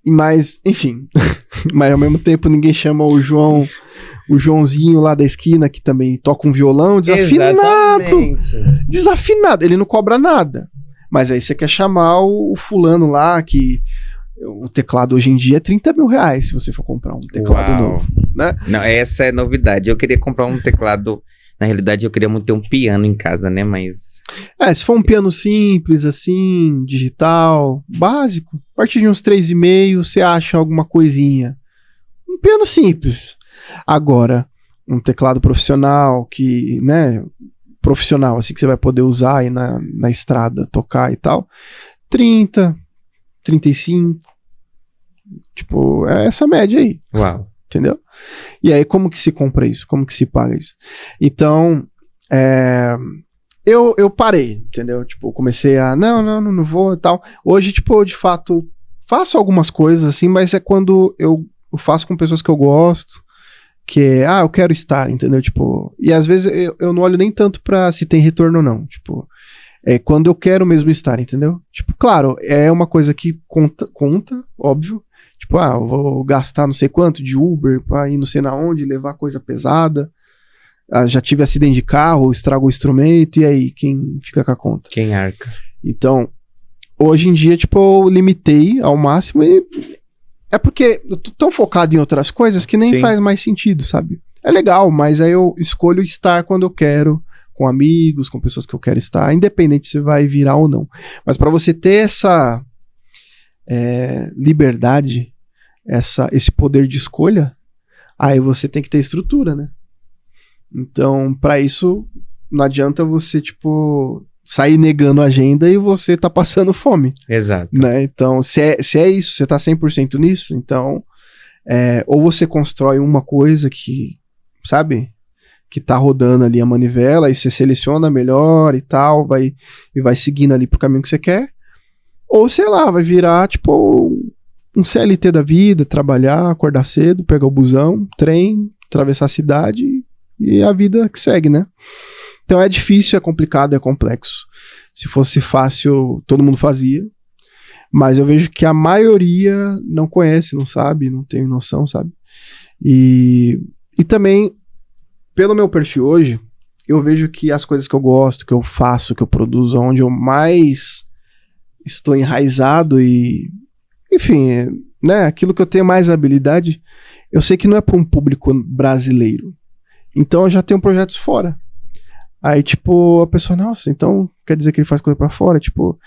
Mas, enfim. Mas ao mesmo tempo ninguém chama o Joãozinho lá da esquina, que também toca um violão desafinado. Exatamente. Desafinado. Ele não cobra nada. Mas aí você quer chamar o fulano lá, que o teclado hoje em dia é 30 mil reais, se você for comprar um teclado novo, né? Não, essa é novidade. Eu queria comprar um teclado, na realidade eu queria muito ter um piano em casa, né, mas... se for um piano simples, assim, digital, básico, a partir de uns 3,5 você acha alguma coisinha. Um piano simples. Agora, um teclado profissional que, né... profissional, assim, que você vai poder usar aí na estrada, tocar e tal, 30, 35, tipo, é essa média aí. Uau. Entendeu? E aí, como que se compra isso? Como que se paga isso? Então, eu parei, entendeu? Tipo, comecei a, não vou e tal. Hoje, tipo, de fato, faço algumas coisas, assim, mas é quando eu faço com pessoas que eu gosto, que eu quero estar, entendeu? Tipo, e às vezes eu não olho nem tanto pra se tem retorno ou não, tipo, quando eu quero mesmo estar, entendeu? Tipo, claro, é uma coisa que conta, óbvio, tipo, eu vou gastar não sei quanto de Uber pra ir não sei na onde, levar coisa pesada, já tive acidente de carro, estragou o instrumento, e aí, quem fica com a conta? Quem arca? Então, hoje em dia, tipo, eu limitei ao máximo e... É porque eu tô tão focado em outras coisas que nem faz mais sentido, sabe? É legal, mas aí eu escolho estar quando eu quero, com amigos, com pessoas que eu quero estar, independente se vai virar ou não. Mas para você ter essa liberdade, esse poder de escolha, aí você tem que ter estrutura, né? Então, para isso, não adianta você, tipo... sair negando a agenda e você tá passando fome. Exato. Né? Então, se é isso, você tá 100% nisso, então, ou você constrói uma coisa que, sabe, que tá rodando ali a manivela, e você seleciona melhor e tal, vai seguindo ali pro caminho que você quer, ou, sei lá, vai virar, tipo, um CLT da vida, trabalhar, acordar cedo, pegar o busão, trem, atravessar a cidade e a vida que segue, né? Então é difícil, é complicado, é complexo. Se fosse fácil, todo mundo fazia. Mas eu vejo que a maioria não conhece, não sabe, não tem noção, sabe? E também, pelo meu perfil hoje, eu vejo que as coisas que eu gosto, que eu faço, que eu produzo, onde eu mais estou enraizado e... Enfim, né? Aquilo que eu tenho mais habilidade, eu sei que não é para um público brasileiro. Então eu já tenho projetos fora. Aí, tipo, a pessoa, nossa, então quer dizer que ele faz coisa pra fora? Tipo,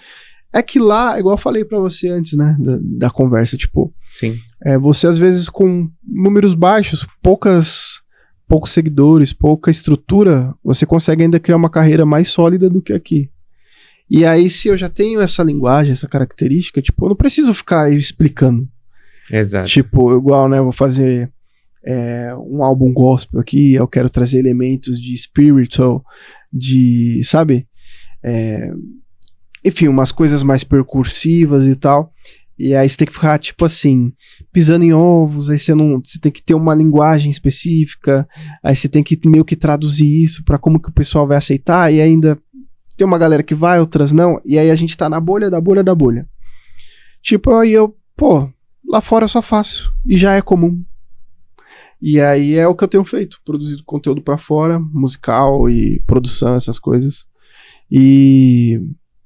é que lá, igual eu falei pra você antes, né, da conversa, tipo... Sim. Você, às vezes, com números baixos, poucos seguidores, pouca estrutura, você consegue ainda criar uma carreira mais sólida do que aqui. E aí, se eu já tenho essa linguagem, essa característica, tipo, eu não preciso ficar explicando. Exato. Tipo, igual, né, eu vou fazer um álbum gospel aqui, eu quero trazer elementos de spiritual, de, sabe? Enfim, umas coisas mais percursivas e tal. E aí você tem que ficar, tipo assim, pisando em ovos, aí você tem que ter uma linguagem específica, aí você tem que meio que traduzir isso pra como que o pessoal vai aceitar, e ainda tem uma galera que vai, outras não, e aí a gente tá na bolha da bolha da bolha. Tipo, aí lá fora eu só faço, e já é comum. E aí é o que eu tenho feito, produzido conteúdo pra fora, musical e produção, essas coisas. E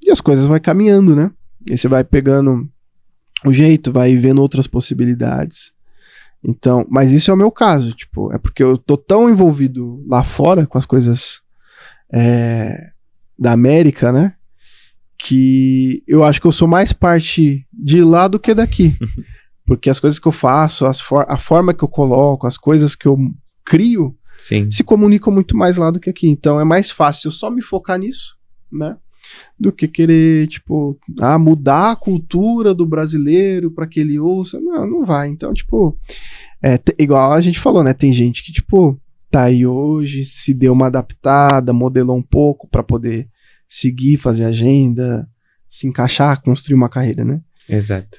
as coisas vai caminhando, né? E você vai pegando o jeito, vai vendo outras possibilidades. Então, mas isso é o meu caso, tipo, é porque eu tô tão envolvido lá fora com as coisas da América, né? Que eu acho que eu sou mais parte de lá do que daqui. Porque as coisas que eu faço, a forma que eu coloco, as coisas que eu crio, sim, se comunicam muito mais lá do que aqui. Então é mais fácil eu só me focar nisso, né? Do que querer, tipo, mudar a cultura do brasileiro pra que ele ouça. Não vai. Então, tipo, igual a gente falou, né? Tem gente que, tipo, tá aí hoje, se deu uma adaptada, modelou um pouco pra poder seguir, fazer agenda, se encaixar, construir uma carreira, né? Exato.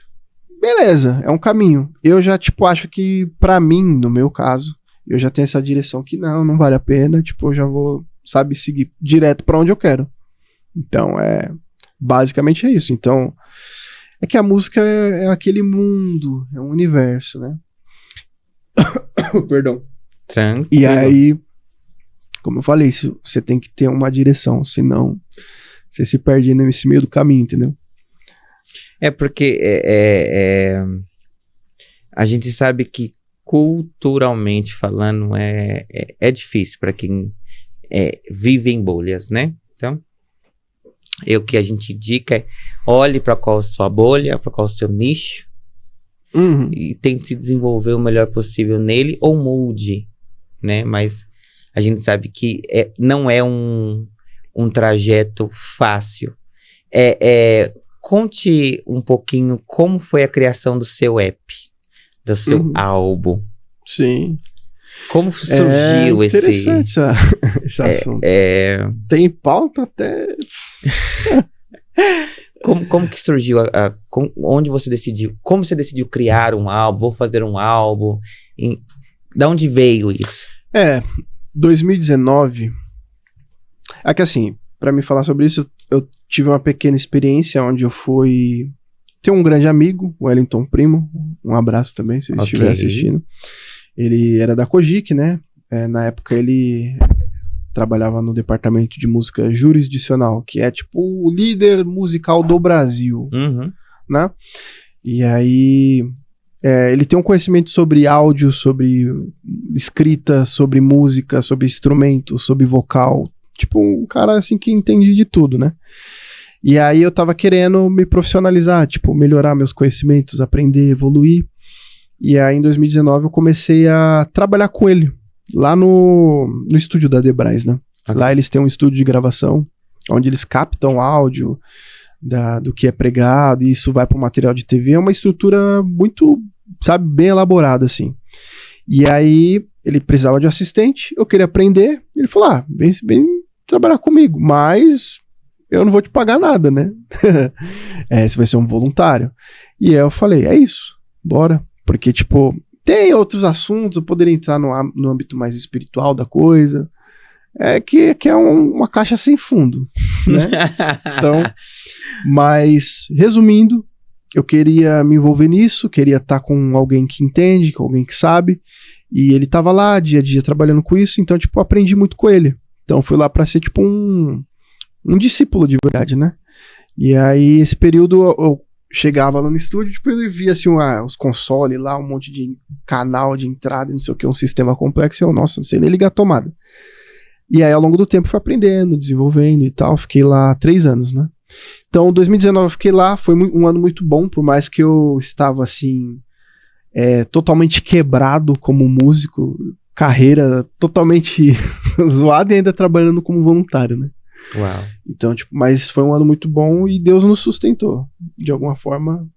Beleza, é um caminho. Eu já, tipo, acho que pra mim, no meu caso, eu já tenho essa direção que não vale a pena, tipo, eu já vou, sabe, seguir direto pra onde eu quero. Então, basicamente é isso. Então, é que a música é aquele mundo, é um universo, né? Perdão. Tranquilo. E aí, como eu falei, você tem que ter uma direção, senão você se perde nesse meio do caminho, entendeu? É porque a gente sabe que culturalmente falando é difícil para quem vive em bolhas, né? Então, o que a gente indica é olhe para qual a sua bolha, para qual o seu nicho, e tente desenvolver o melhor possível nele ou mude, né? Mas a gente sabe que não é um trajeto fácil. Conte um pouquinho como foi a criação do seu app, do seu álbum. Sim. Como surgiu interessante esse assunto. Tem pauta até... Como que surgiu? Onde você decidiu? Como você decidiu criar um álbum? Vou fazer um álbum? Da onde veio isso? 2019... É que assim, pra me falar sobre isso, eu tive uma pequena experiência onde eu fui... Tem um grande amigo, o Wellington Primo, um abraço também, se ele estiver assistindo. Ele era da Cogic, né? Na época ele trabalhava no departamento de música jurisdicional, que é tipo o líder musical do Brasil, né? E aí ele tem um conhecimento sobre áudio, sobre escrita, sobre música, sobre instrumento, sobre vocal. Tipo, um cara assim que entende de tudo, né? E aí eu tava querendo me profissionalizar, tipo, melhorar meus conhecimentos, aprender, evoluir. E aí em 2019 eu comecei a trabalhar com ele, lá no estúdio da Debrais, né? Okay. Lá eles têm um estúdio de gravação, onde eles captam áudio do que é pregado, e isso vai pro material de TV. É uma estrutura muito, sabe, bem elaborada, assim. E aí ele precisava de um assistente, eu queria aprender, ele falou, vem trabalhar comigo, mas eu não vou te pagar nada, né? Você vai ser um voluntário. E aí eu falei, é isso, bora. Porque, tipo, tem outros assuntos, eu poderia entrar no âmbito mais espiritual da coisa, que é uma caixa sem fundo, né? Então, mas, resumindo, eu queria me envolver nisso, queria estar com alguém que entende, com alguém que sabe, e ele tava lá, dia a dia, trabalhando com isso, então, tipo, aprendi muito com ele. Então, fui lá pra ser, tipo, um discípulo de verdade, né? E aí, esse período, eu chegava lá no estúdio, tipo, eu via, assim, os consoles lá, um monte de canal de entrada, não sei o que, um sistema complexo, e eu, nossa, não sei nem ligar a tomada. E aí, ao longo do tempo, fui aprendendo, desenvolvendo e tal, fiquei lá 3 anos, né? Então, 2019 eu fiquei lá, foi um ano muito bom, por mais que eu estava, assim, totalmente quebrado como músico, carreira totalmente zoada e ainda trabalhando como voluntário, né? Uau. Então, tipo, mas foi um ano muito bom e Deus nos sustentou. De alguma forma,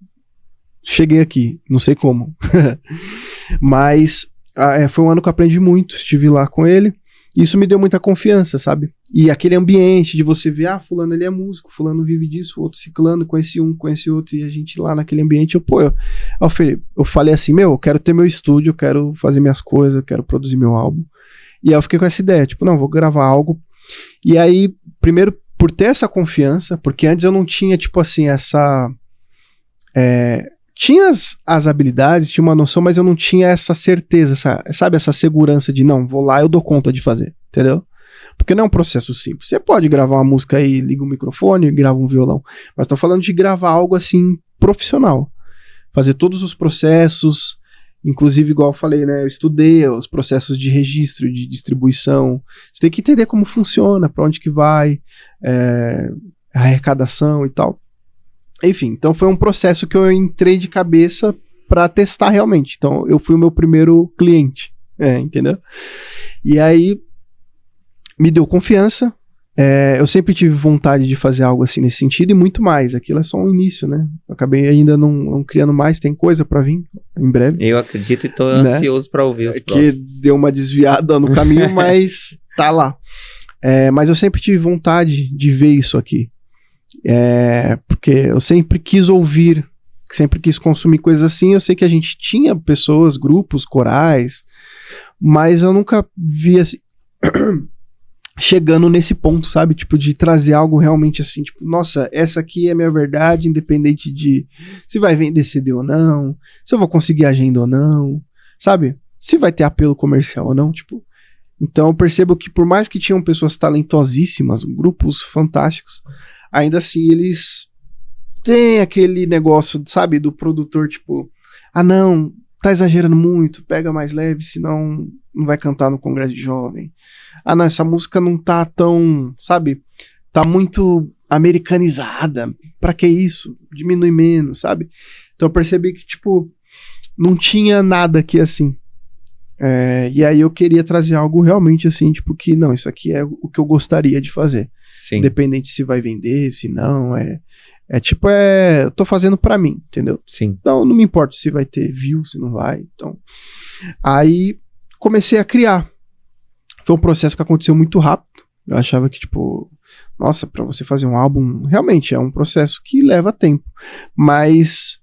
cheguei aqui, não sei como. Mas foi um ano que eu aprendi muito, estive lá com ele. Isso me deu muita confiança, sabe? E aquele ambiente de você ver, fulano ele é músico, fulano vive disso, outro ciclano, conhece um, conhece outro, e a gente lá naquele ambiente, eu falei assim, eu quero ter meu estúdio, eu quero fazer minhas coisas, eu quero produzir meu álbum. E aí eu fiquei com essa ideia, tipo, não, vou gravar algo. E aí, primeiro, por ter essa confiança, porque antes eu não tinha, tipo assim, tinha as habilidades, tinha uma noção, mas eu não tinha essa certeza, sabe? Essa segurança de, não, vou lá, eu dou conta de fazer, entendeu? Porque não é um processo simples. Você pode gravar uma música aí, liga um microfone, grava um violão, mas tô falando de gravar algo assim, profissional. Fazer todos os processos, inclusive, igual eu falei, né? Eu estudei os processos de registro, de distribuição. Você tem que entender como funciona, pra onde que vai, a arrecadação e tal. Enfim, então foi um processo que eu entrei de cabeça pra testar realmente. Então, eu fui o meu primeiro cliente, entendeu? E aí, me deu confiança. Eu sempre tive vontade de fazer algo assim nesse sentido e muito mais. Aquilo é só um início, né? Eu acabei ainda não criando mais, tem coisa pra vir em breve. Eu acredito e tô ansioso pra ouvir os próximos. Que deu uma desviada no caminho, mas tá lá. Mas eu sempre tive vontade de ver isso aqui. Porque eu sempre quis ouvir, sempre quis consumir coisas assim. Eu sei que a gente tinha pessoas, grupos, corais, mas eu nunca vi assim chegando nesse ponto, sabe? Tipo, de trazer algo realmente assim, tipo, nossa, essa aqui é a minha verdade, independente de se vai vender CD ou não, se eu vou conseguir agenda ou não, sabe? Se vai ter apelo comercial ou não, tipo. Então eu percebo que por mais que tinham pessoas talentosíssimas, grupos fantásticos, ainda assim eles têm aquele negócio, sabe, do produtor, tipo, não, tá exagerando muito, pega mais leve, senão não vai cantar no Congresso de Jovem. Não, essa música não tá tão, sabe, tá muito americanizada, pra que isso? Diminui menos, sabe? Então eu percebi que, tipo, não tinha nada aqui assim. E aí eu queria trazer algo realmente assim, tipo, que não, isso aqui é o que eu gostaria de fazer. Sim. Independente se vai vender, se não, eu tô fazendo pra mim, entendeu? Sim. Então não me importa se vai ter view, se não vai, então. Aí comecei a criar. Foi um processo que aconteceu muito rápido. Eu achava que, tipo, nossa, pra você fazer um álbum, realmente é um processo que leva tempo. Mas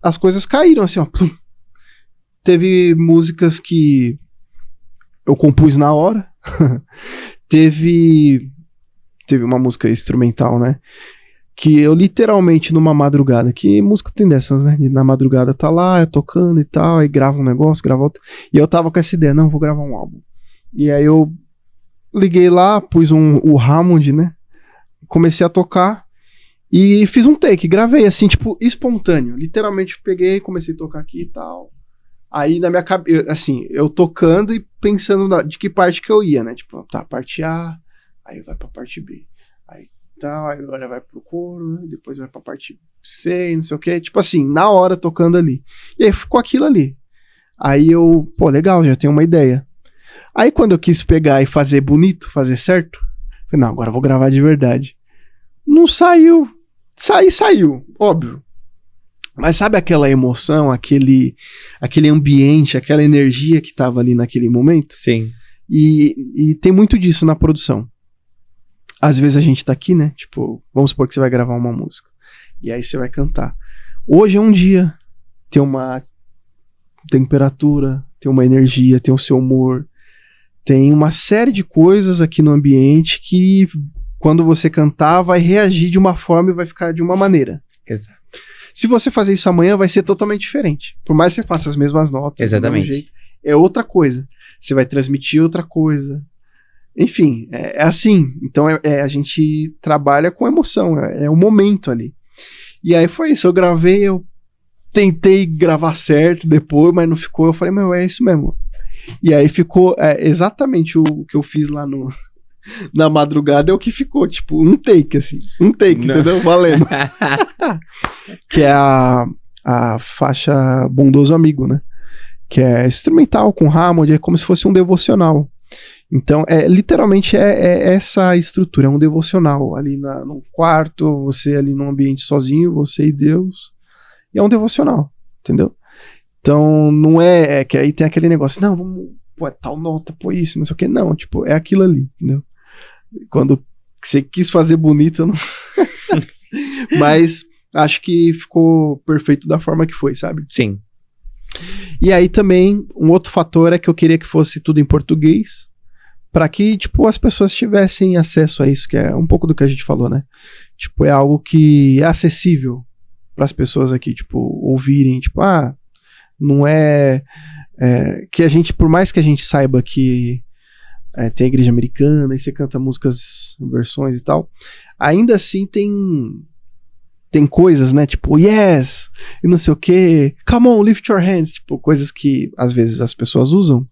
as coisas caíram assim, ó. Plum. Teve músicas que eu compus na hora. Teve uma música instrumental, né? Que eu literalmente numa madrugada, que música tem dessas, né? Na madrugada tá lá, tocando e tal, aí grava um negócio, grava outro. E eu tava com essa ideia, não, vou gravar um álbum. E aí eu liguei lá, pus o Hammond, né? Comecei a tocar e fiz um take, gravei assim, tipo, espontâneo. Literalmente peguei, comecei a tocar aqui e tal. Aí na minha cabeça, assim, eu tocando e pensando de que parte que eu ia, né? Tipo, tá, parte A, aí vai pra parte B. Aí tal, agora vai pro coro, depois vai pra parte C, não sei o que. Tipo assim, na hora tocando ali. E aí ficou aquilo ali. Aí eu, legal, já tenho uma ideia. Aí quando eu quis pegar e fazer bonito, fazer certo, falei, não, agora eu vou gravar de verdade. Não saiu. Saiu, óbvio. Mas sabe aquela emoção, aquele ambiente, aquela energia que tava ali naquele momento? Sim. E tem muito disso na produção. Às vezes a gente tá aqui, né? Tipo, vamos supor que você vai gravar uma música. E aí você vai cantar. Hoje é um dia. Tem uma temperatura, tem uma energia, tem o seu humor. Tem uma série de coisas aqui no ambiente que quando você cantar vai reagir de uma forma e vai ficar de uma maneira. Exato. Se você fazer isso amanhã, vai ser totalmente diferente. Por mais que você faça as mesmas notas, exatamente, do mesmo jeito, é outra coisa. Você vai transmitir outra coisa. Enfim, é assim. Então a gente trabalha com emoção, é o momento ali. E aí foi isso, eu gravei, eu tentei gravar certo depois, mas não ficou. Eu falei, é isso mesmo. E aí ficou exatamente o que eu fiz lá na madrugada, é o que ficou, tipo, um take, assim. Um take, não. Entendeu? Valendo. Que é a faixa Bondoso Amigo, né? Que é instrumental com Hammond, é como se fosse um devocional. Então, literalmente é essa estrutura, é um devocional. Ali num quarto, você ali num ambiente sozinho, você e Deus. E é um devocional. entendeu? Então, não é que aí tem aquele negócio, não, vamos pôr tal nota, pôr isso, não sei o que, não, tipo, é aquilo ali, entendeu? Quando você quis fazer bonito, eu não... Mas acho que ficou perfeito da forma que foi, sabe? Sim. E aí também, um outro fator é que eu queria que fosse tudo em português, para que, tipo, as pessoas tivessem acesso a isso, que é um pouco do que a gente falou, né? Tipo, é algo que é acessível para as pessoas aqui, tipo, ouvirem, tipo, não é que a gente, por mais que a gente saiba que tem a igreja americana e você canta músicas, versões e tal, ainda assim tem coisas, né, tipo, yes, e não sei o que, come on, lift your hands, tipo, coisas que às vezes as pessoas usam,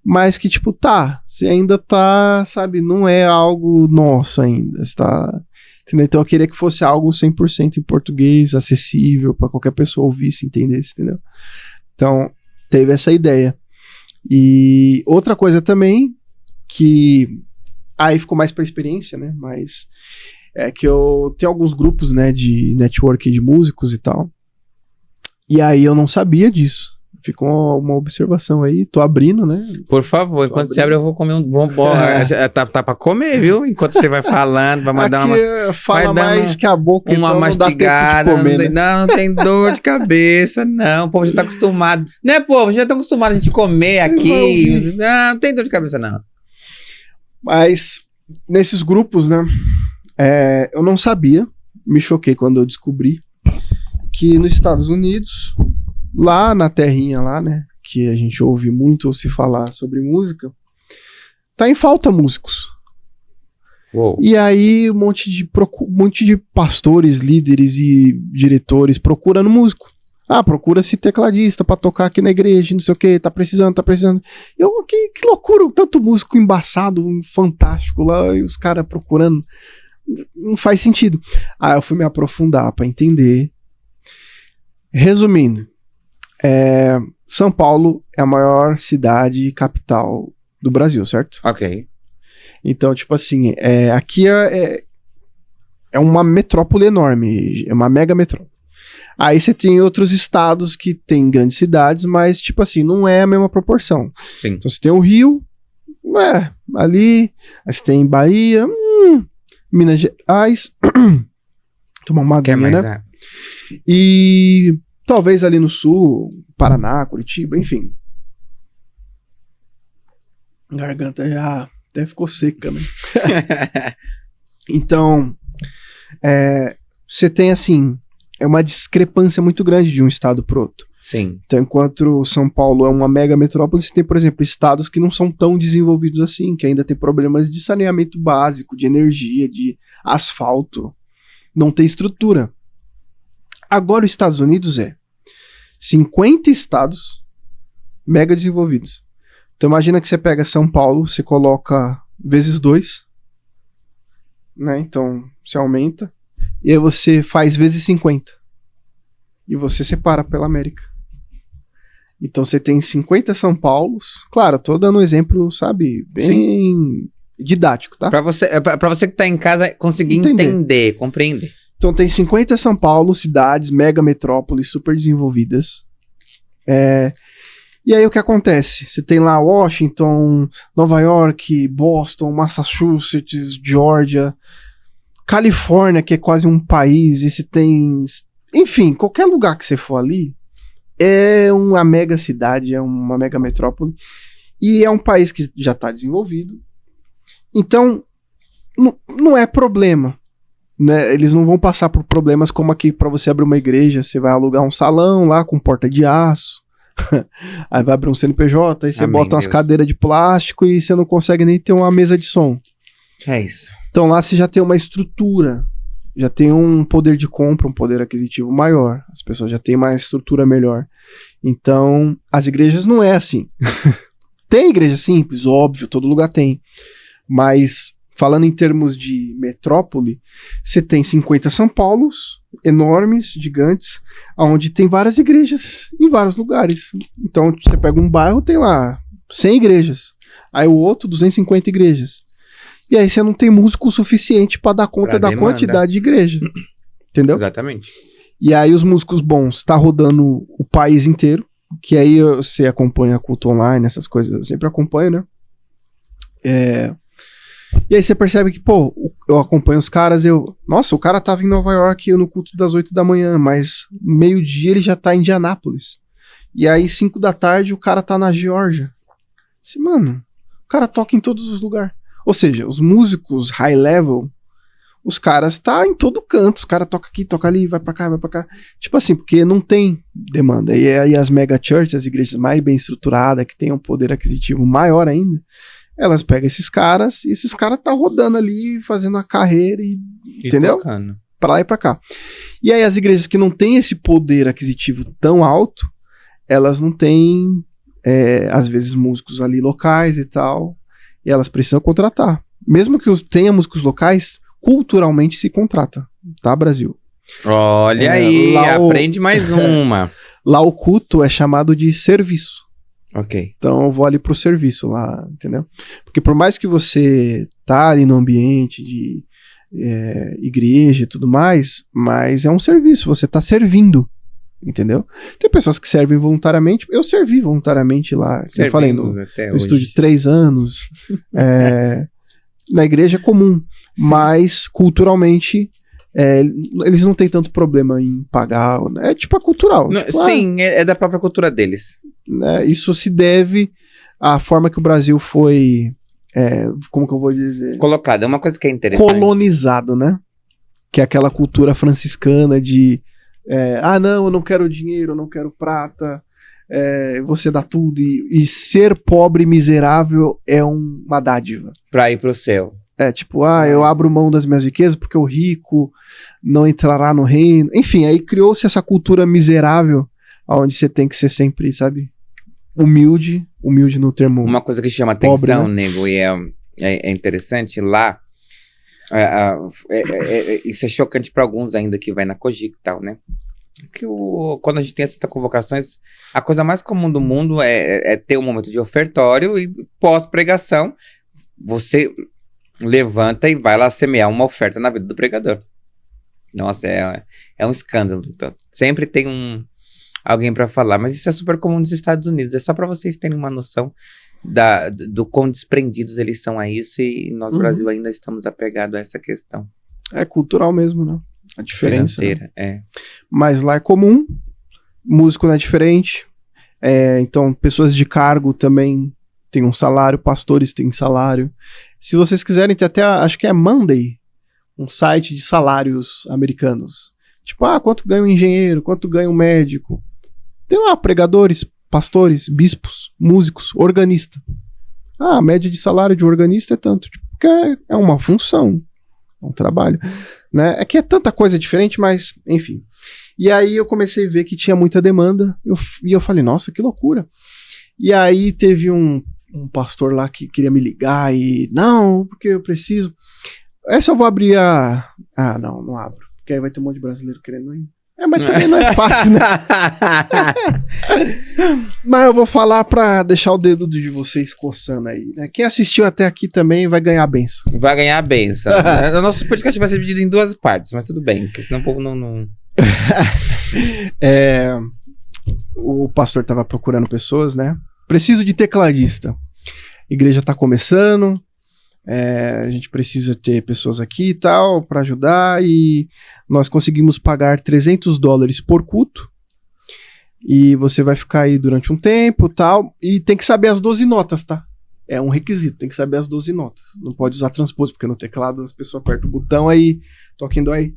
mas que, tipo, você ainda tá, sabe, não é algo nosso ainda, você tá, entendeu? Então eu queria que fosse algo 100% em português, acessível, pra qualquer pessoa ouvisse, entendesse, entendeu? Então, teve essa ideia. E outra coisa também, que aí ficou mais pra experiência, né, mas é que eu tenho alguns grupos, né, de networking de músicos e tal, e aí eu não sabia disso. Ficou uma observação aí, tô abrindo, né? Por favor, enquanto você abre eu vou comer um bombom. Tá pra comer, viu? Enquanto você vai falando, vai mandar fala mais que a boca, uma então mastigada. Não dá tempo de comer, não tem dor de cabeça, não. O povo já tá acostumado. Né, povo? Já tá acostumado a gente comer aqui. Não tem dor de cabeça, não. Mas, nesses grupos, né? Eu não sabia, me choquei quando eu descobri que nos Estados Unidos, lá na terrinha lá, né, que a gente ouve muito se falar sobre música, tá em falta músicos. Uou. E aí um monte de pastores, líderes e diretores procurando músico. Procura-se tecladista pra tocar aqui na igreja, não sei o que, tá precisando. Que loucura, tanto músico embaçado, fantástico lá, e os caras procurando. Não faz sentido. Aí eu fui me aprofundar pra entender. Resumindo, São Paulo é a maior cidade e capital do Brasil, certo? Ok. Então, tipo assim, aqui é uma metrópole enorme, é uma mega metrópole. Aí você tem outros estados que tem grandes cidades, mas, tipo assim, não é a mesma proporção. Sim. Então você tem o Rio, ali, aí você tem Bahia, Minas Gerais, tomar uma aguinha, né? E talvez ali no sul, Paraná, Curitiba, enfim. A garganta já até ficou seca, né? Então, você tem assim, uma discrepância muito grande de um estado pro outro. Sim. Então, enquanto São Paulo é uma mega metrópole, você tem, por exemplo, estados que não são tão desenvolvidos assim, que ainda tem problemas de saneamento básico, de energia, de asfalto. Não tem estrutura. Agora, os Estados Unidos 50 estados mega desenvolvidos. Então, imagina que você pega São Paulo, você coloca vezes 2, né? Então, você aumenta. E aí você faz vezes 50. E você separa pela América. Então você tem 50 São Paulos. Claro, tô dando um exemplo, sabe, bem didático, tá? Pra você que tá em casa conseguir entender, compreender. Então tem 50 São Paulo, cidades, mega metrópoles, super desenvolvidas. E aí o que acontece? Você tem lá Washington, Nova York, Boston, Massachusetts, Georgia, Califórnia, que é quase um país, e você tem... Enfim, qualquer lugar que você for ali, é uma mega cidade, é uma mega metrópole, e é um país que já está desenvolvido. Então, não é problema, né? Eles não vão passar por problemas como aqui, para você abrir uma igreja, você vai alugar um salão lá com porta de aço, aí vai abrir um CNPJ, aí você bota umas cadeiras de plástico e você não consegue nem ter uma mesa de som. É isso. Então lá você já tem uma estrutura, já tem um poder de compra, um poder aquisitivo maior, as pessoas já têm uma estrutura melhor. Então, as igrejas não é assim. Tem igreja simples, óbvio, todo lugar tem. Mas, falando em termos de metrópole, você tem 50 São Paulos, enormes, gigantes, onde tem várias igrejas em vários lugares. Então, você pega um bairro, tem lá 100 igrejas. Aí o outro, 250 igrejas. E aí você não tem músico suficiente para dar conta da quantidade de igreja. Entendeu? Exatamente. E aí os músicos bons tá rodando o país inteiro, que aí você acompanha a Culto Online, essas coisas, eu sempre acompanho, né? E aí você percebe que, pô, eu acompanho os caras, nossa, o cara tava em Nova York no culto das 8 da manhã, mas meio-dia ele já tá em Indianápolis. E aí 5 da tarde o cara tá na Geórgia. Assim, mano, o cara toca em todos os lugares. Ou seja, os músicos high level, os caras tá em todo canto, os caras tocam aqui, toca ali, vai pra cá, vai pra cá. Tipo assim, porque não tem demanda. E aí as mega churches, as igrejas mais bem estruturadas, que tem um poder aquisitivo maior ainda, elas pegam esses caras, e esses caras tá rodando ali, fazendo a carreira, entendeu? Tocando. Pra lá e pra cá. E aí as igrejas que não têm esse poder aquisitivo tão alto, elas não têm, às vezes, músicos ali locais e tal, e elas precisam contratar. Mesmo que tenha músicos locais, culturalmente se contrata, tá, Brasil? Olha aí, aprende mais uma. Lá o culto é chamado de serviço. Ok. Então eu vou ali pro serviço lá, entendeu? Porque por mais que você tá ali no ambiente de igreja e tudo mais, mas é um serviço, você tá servindo, entendeu? Tem pessoas que servem voluntariamente, eu servi voluntariamente lá, eu falei, no estúdio 3 anos, na igreja é comum, sim, mas culturalmente eles não têm tanto problema em pagar, é tipo a cultural. Não, tipo, sim, é da própria cultura deles. Né, isso se deve à forma que o Brasil foi, como que eu vou dizer? Colocado, é uma coisa que é interessante. Colonizado, né? Que é aquela cultura franciscana de não, eu não quero dinheiro, eu não quero prata, você dá tudo, e ser pobre e miserável é uma dádiva. Pra ir pro céu. Eu abro mão das minhas riquezas porque o rico não entrará no reino. Enfim, aí criou-se essa cultura miserável, onde você tem que ser sempre, sabe, humilde no termo. Uma coisa que chama atenção, pobre, né? nego, e é interessante, lá, isso é chocante para alguns ainda que vai na Cogic e tal, né? Que quando a gente tem essas convocações, a coisa mais comum do mundo é ter um momento de ofertório e pós-pregação, você levanta e vai lá semear uma oferta na vida do pregador. Nossa, é um escândalo. Então, sempre tem alguém para falar, mas isso é super comum nos Estados Unidos. É só para vocês terem uma noção do quão desprendidos eles são a isso, e nós, Brasil, ainda estamos apegados a essa questão. É cultural mesmo, né? A diferença. Financeira, Mas lá é comum, músico não é diferente. Então, pessoas de cargo também têm um salário, pastores têm salário. Se vocês quiserem, tem até, acho que é Monday, um site de salários americanos. Tipo, quanto ganha um engenheiro, quanto ganha um médico. Tem lá pregadores, pastores, bispos, músicos, organista. A média de salário de organista é tanto. Tipo, porque é uma função, é um trabalho. Né? É que é tanta coisa diferente, mas, enfim. E aí eu comecei a ver que tinha muita demanda, e eu falei, nossa, que loucura. E aí teve um pastor lá que queria me ligar e, não, porque eu preciso. Essa eu vou abrir não abro. Porque aí vai ter um monte de brasileiro querendo ir. Mas também não é fácil, né? Mas eu vou falar pra deixar o dedo de vocês coçando aí, né? Quem assistiu até aqui também vai ganhar a benção. Vai ganhar a benção. O nosso podcast vai ser dividido em 2 partes, mas tudo bem, porque senão o povo não... O pastor tava procurando pessoas, né? Preciso de tecladista. A igreja tá começando... a gente precisa ter pessoas aqui e tal para ajudar, e nós conseguimos pagar $300 por culto, e você vai ficar aí durante um tempo tal, e tem que saber as 12 notas, tá? É um requisito, tem que saber as 12 notas, não pode usar transposto, porque no teclado as pessoas apertam o botão, aí toca em dó, aí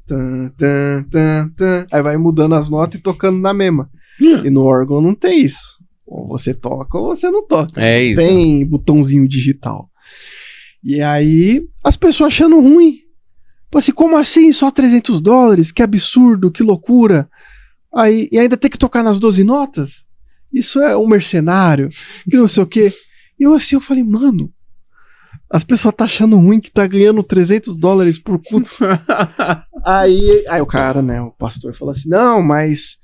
vai mudando as notas e tocando na mesma, e no órgão não tem isso, ou você toca ou você não toca, isso. Tem botãozinho digital. E aí, as pessoas achando ruim. Pô, assim, como assim? Só $300? Que absurdo, que loucura. Aí, e ainda tem que tocar nas 12 notas? Isso é um mercenário, que não sei o quê. E eu falei, mano, as pessoas tá achando ruim que tá ganhando $300 por culto. aí o cara, né, o pastor falou assim, não, mas...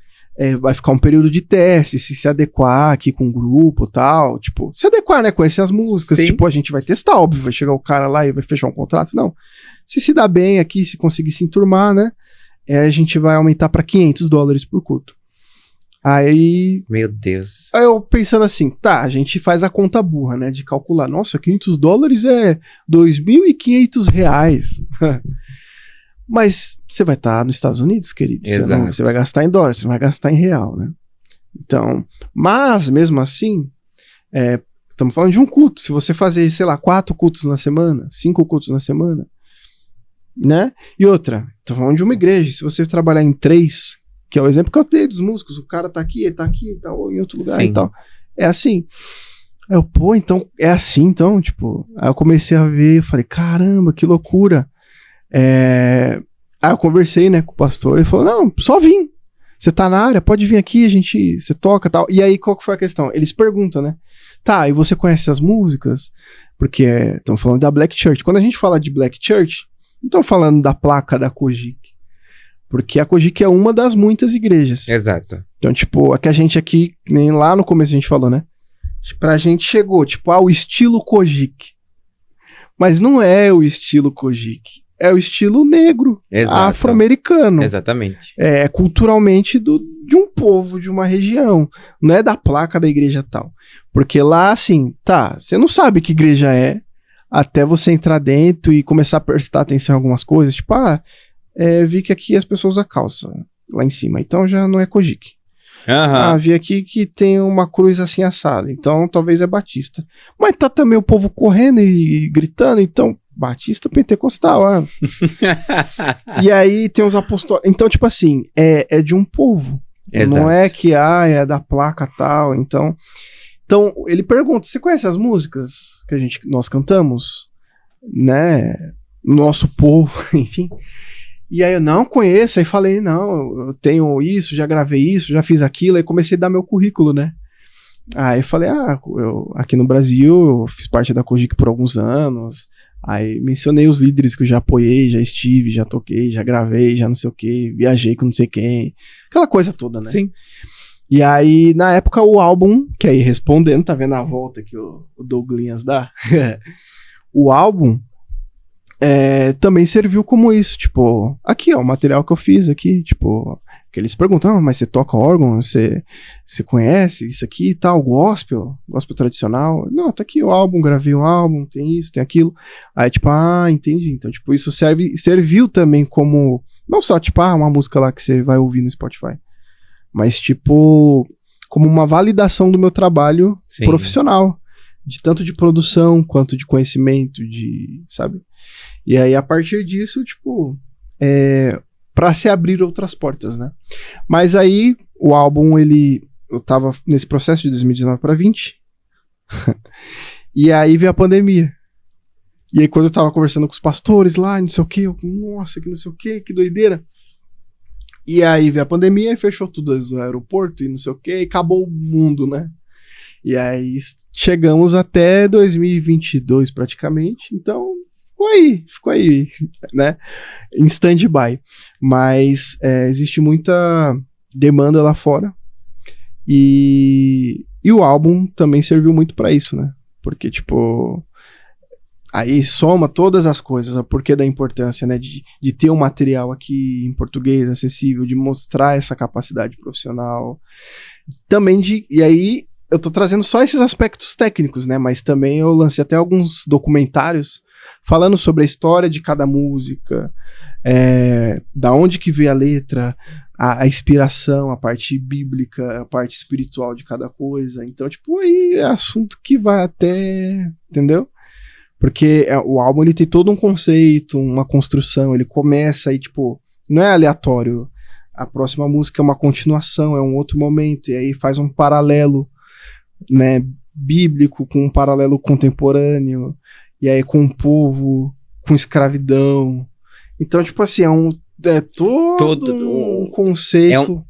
vai ficar um período de teste, se adequar aqui com o grupo e tal, tipo, se adequar, né, conhecer as músicas, sim, tipo, a gente vai testar, óbvio, vai chegar o cara lá e vai fechar um contrato, não, se dá bem aqui, se conseguir se enturmar, né, a gente vai aumentar pra $500 por culto. Aí... Meu Deus. Aí eu pensando assim, tá, a gente faz a conta burra, né, de calcular. Nossa, $500 é R$2.500. Mas você vai estar nos Estados Unidos, querido. Exato. Você vai gastar em dólar, você vai gastar em real, né? Então, mas mesmo assim, estamos falando de um culto. Se você fazer, sei lá, 4 cultos na semana, 5 cultos na semana, né? E outra, estamos falando de uma igreja. Se você trabalhar em 3, que é o exemplo que eu dei dos músicos, o cara tá aqui, ou em outro lugar. Sim. E tal. É assim. Aí eu, então, é assim, então, tipo... Aí eu comecei a ver, eu falei, caramba, que loucura. Aí eu conversei, né, com o pastor, ele falou, não, só vim. Você tá na área, pode vir aqui, você toca e tal. E aí, qual que foi a questão? Eles perguntam, né? Tá, e você conhece as músicas? Porque estão falando da Black Church. Quando a gente fala de Black Church, não estão falando da placa da Kojik. Porque a Kojik é uma das muitas igrejas. Exato. Então, tipo, a gente aqui, nem lá no começo a gente falou, né? Pra gente chegou, tipo, o estilo Kojik. Mas não é o estilo Kojik. É o estilo negro, afro-americano. Exatamente. É culturalmente de um povo, de uma região. Não é da placa da igreja tal. Porque lá, assim, tá, você não sabe que igreja é, até você entrar dentro e começar a prestar atenção em algumas coisas. Tipo, vi que aqui as pessoas usam calça lá em cima, então já não é Kojik. Vi aqui que tem uma cruz assim assada, então talvez é Batista. Mas tá também o povo correndo e gritando, então Batista Pentecostal. E aí tem os apóstolos. Então, tipo assim, é de um povo. Exato. Não é que é da placa tal. Então ele pergunta: você conhece as músicas que nós cantamos? Né? Nosso povo, enfim. E aí eu não conheço, aí falei, não, eu tenho isso, já gravei isso, já fiz aquilo, aí comecei a dar meu currículo, né? Aí falei, eu aqui no Brasil, eu fiz parte da Kojik por alguns anos, aí mencionei os líderes que eu já apoiei, já estive, já toquei, já gravei, já não sei o que, viajei com não sei quem, aquela coisa toda, né? Sim. E aí, na época, o álbum, que aí respondendo, tá vendo a volta que o Douglinhas dá? O álbum também serviu como isso, tipo, aqui ó, o material que eu fiz aqui, tipo, que eles perguntam, mas você toca órgão, você conhece isso aqui e tal, gospel tradicional? Não, tá aqui o álbum, gravei um álbum, tem isso, tem aquilo. Aí tipo, entendi, então tipo, isso serviu também como, não só tipo, uma música lá que você vai ouvir no Spotify, mas tipo, como uma validação do meu trabalho Sim. profissional, tanto de produção quanto de conhecimento, sabe? E aí, a partir disso, tipo, pra se abrir outras portas, né? Mas aí, o álbum, eu tava nesse processo de 2019 pra 20, e aí veio a pandemia. E aí, quando eu tava conversando com os pastores lá, não sei o que, nossa, que não sei o que doideira. E aí veio a pandemia e fechou tudo no aeroporto e não sei o que, e acabou o mundo, né? E aí, chegamos até 2022 praticamente, então... Ficou aí, né, em stand-by, mas existe muita demanda lá fora e o álbum também serviu muito pra isso, né, porque tipo, aí soma todas as coisas, o porquê da importância, né, de ter um material aqui em português acessível, de mostrar essa capacidade profissional, também e aí eu tô trazendo só esses aspectos técnicos, né, mas também eu lancei até alguns documentários falando sobre a história de cada música, da onde que veio a letra, a inspiração, a parte bíblica, a parte espiritual de cada coisa. Então, tipo, aí é assunto que vai até... Entendeu? Porque o álbum, ele tem todo um conceito, uma construção, ele começa aí, tipo, não é aleatório. A próxima música é uma continuação, é um outro momento, e aí faz um paralelo, né, bíblico com um paralelo contemporâneo, e aí com o povo, com escravidão. Então, tipo assim, todo um conceito.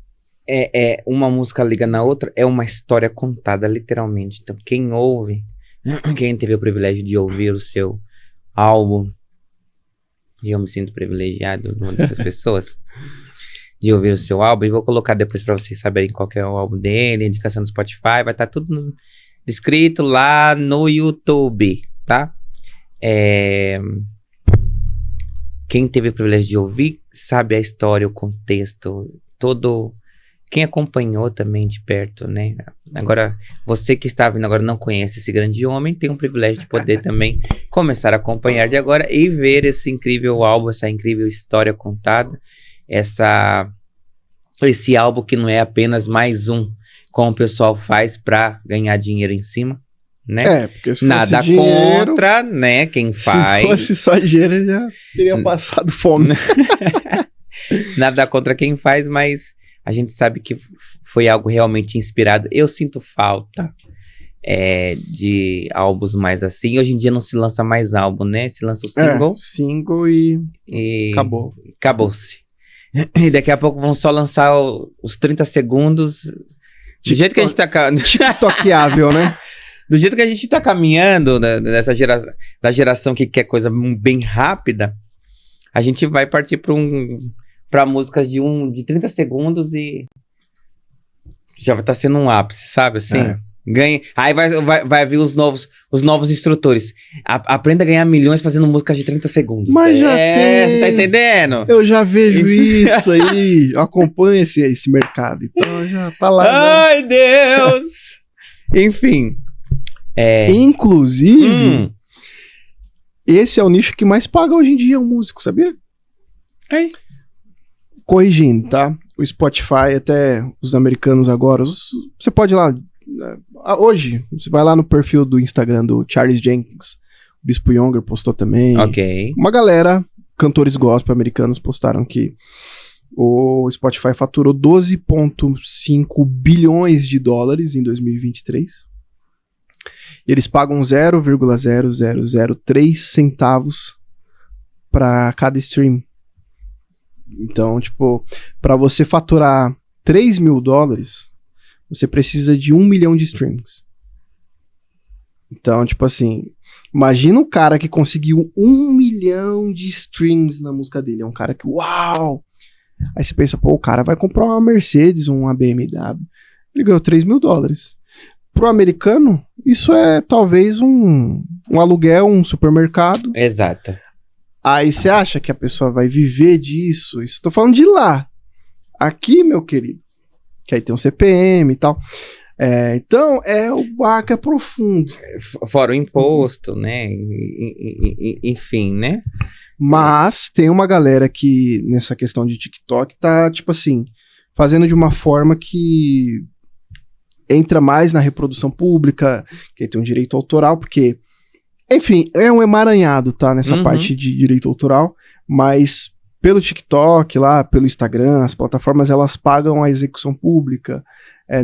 Uma música liga na outra, é uma história contada, literalmente. Então, quem ouve, quem teve o privilégio de ouvir o seu álbum, e eu me sinto privilegiado, uma dessas pessoas, de ouvir o seu álbum, e vou colocar depois pra vocês saberem qual que é o álbum dele, indicação do Spotify, vai estar tudo descrito lá no YouTube, tá? quem teve o privilégio de ouvir sabe a história, o contexto, todo... Quem acompanhou também de perto, né? Agora, você que está vindo agora não conhece esse grande homem, tem um privilégio de poder também começar a acompanhar de agora e ver esse incrível álbum, essa incrível história contada, esse álbum que não é apenas mais um, como o pessoal faz para ganhar dinheiro em cima, né? Porque se fosse nada dinheiro, contra, né? Quem faz. Se fosse só dinheiro, eu já teria passado fome. Nada contra quem faz, mas a gente sabe que foi algo realmente inspirado. Eu sinto falta de álbuns mais assim. Hoje em dia não se lança mais álbum, né? Se lança o single. Single e acabou. Acabou-se. E daqui a pouco vão só lançar os 30 segundos. Do jeito que a gente tá... TikTokiável, né? Do jeito que a gente tá caminhando, da geração que quer coisa bem rápida, a gente vai partir pra músicas de 30 segundos e já vai estar sendo um ápice, sabe? Assim, ganha. Aí vai vir os novos instrutores. Aprenda a ganhar milhões fazendo músicas de 30 segundos. Mas já tem. Tá entendendo? Eu já vejo isso aí. Eu acompanho esse mercado. Então já tá lá. Ai, Deus! Enfim. Inclusive, esse é o nicho que mais paga hoje em dia um músico, sabia? Corrigindo, tá? O Spotify, até os americanos agora, você pode ir lá, hoje, você vai lá no perfil do Instagram do Charles Jenkins, o Bispo Younger postou também. Ok. Uma galera, cantores gospel americanos, postaram que o Spotify faturou 12,5 bilhões de dólares em 2023. E eles pagam 0,0003 centavos para cada stream. Então, tipo, para você faturar $3 mil, você precisa de 1 milhão de streams. Então, tipo assim, imagina um cara que conseguiu 1 milhão de streams na música dele. É um cara que, uau! Aí você pensa, pô, o cara vai comprar uma Mercedes, uma BMW. Ele ganhou $3 mil. Pro americano, isso é talvez um aluguel, um supermercado. Exato. Aí você acha que a pessoa vai viver disso? Isso tô falando de lá. Aqui, meu querido, que aí tem um CPM e tal. Então, o barco é profundo. Fora o imposto, né? Enfim, né? Mas tem uma galera que, nessa questão de TikTok, tá, tipo assim, fazendo de uma forma que entra mais na reprodução pública, que aí tem um direito autoral, porque... Enfim, é um emaranhado, tá? Nessa parte de direito autoral, mas pelo TikTok, lá, pelo Instagram, as plataformas, elas pagam a execução pública,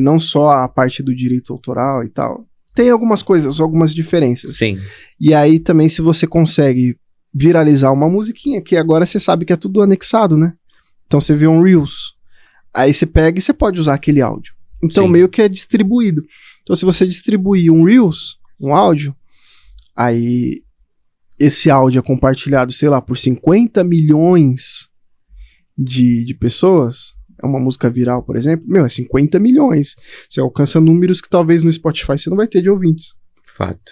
não só a parte do direito autoral e tal. Tem algumas coisas, algumas diferenças. Sim. E aí também, se você consegue viralizar uma musiquinha, que agora você sabe que é tudo anexado, né? Então você vê um Reels, aí você pega e você pode usar aquele áudio. Então Sim. meio que é distribuído. Então se você distribuir um Reels, um áudio, aí esse áudio é compartilhado, sei lá, por 50 milhões de pessoas. É uma música viral, por exemplo. É 50 milhões. Você alcança números que talvez no Spotify você não vai ter de ouvintes. Fato.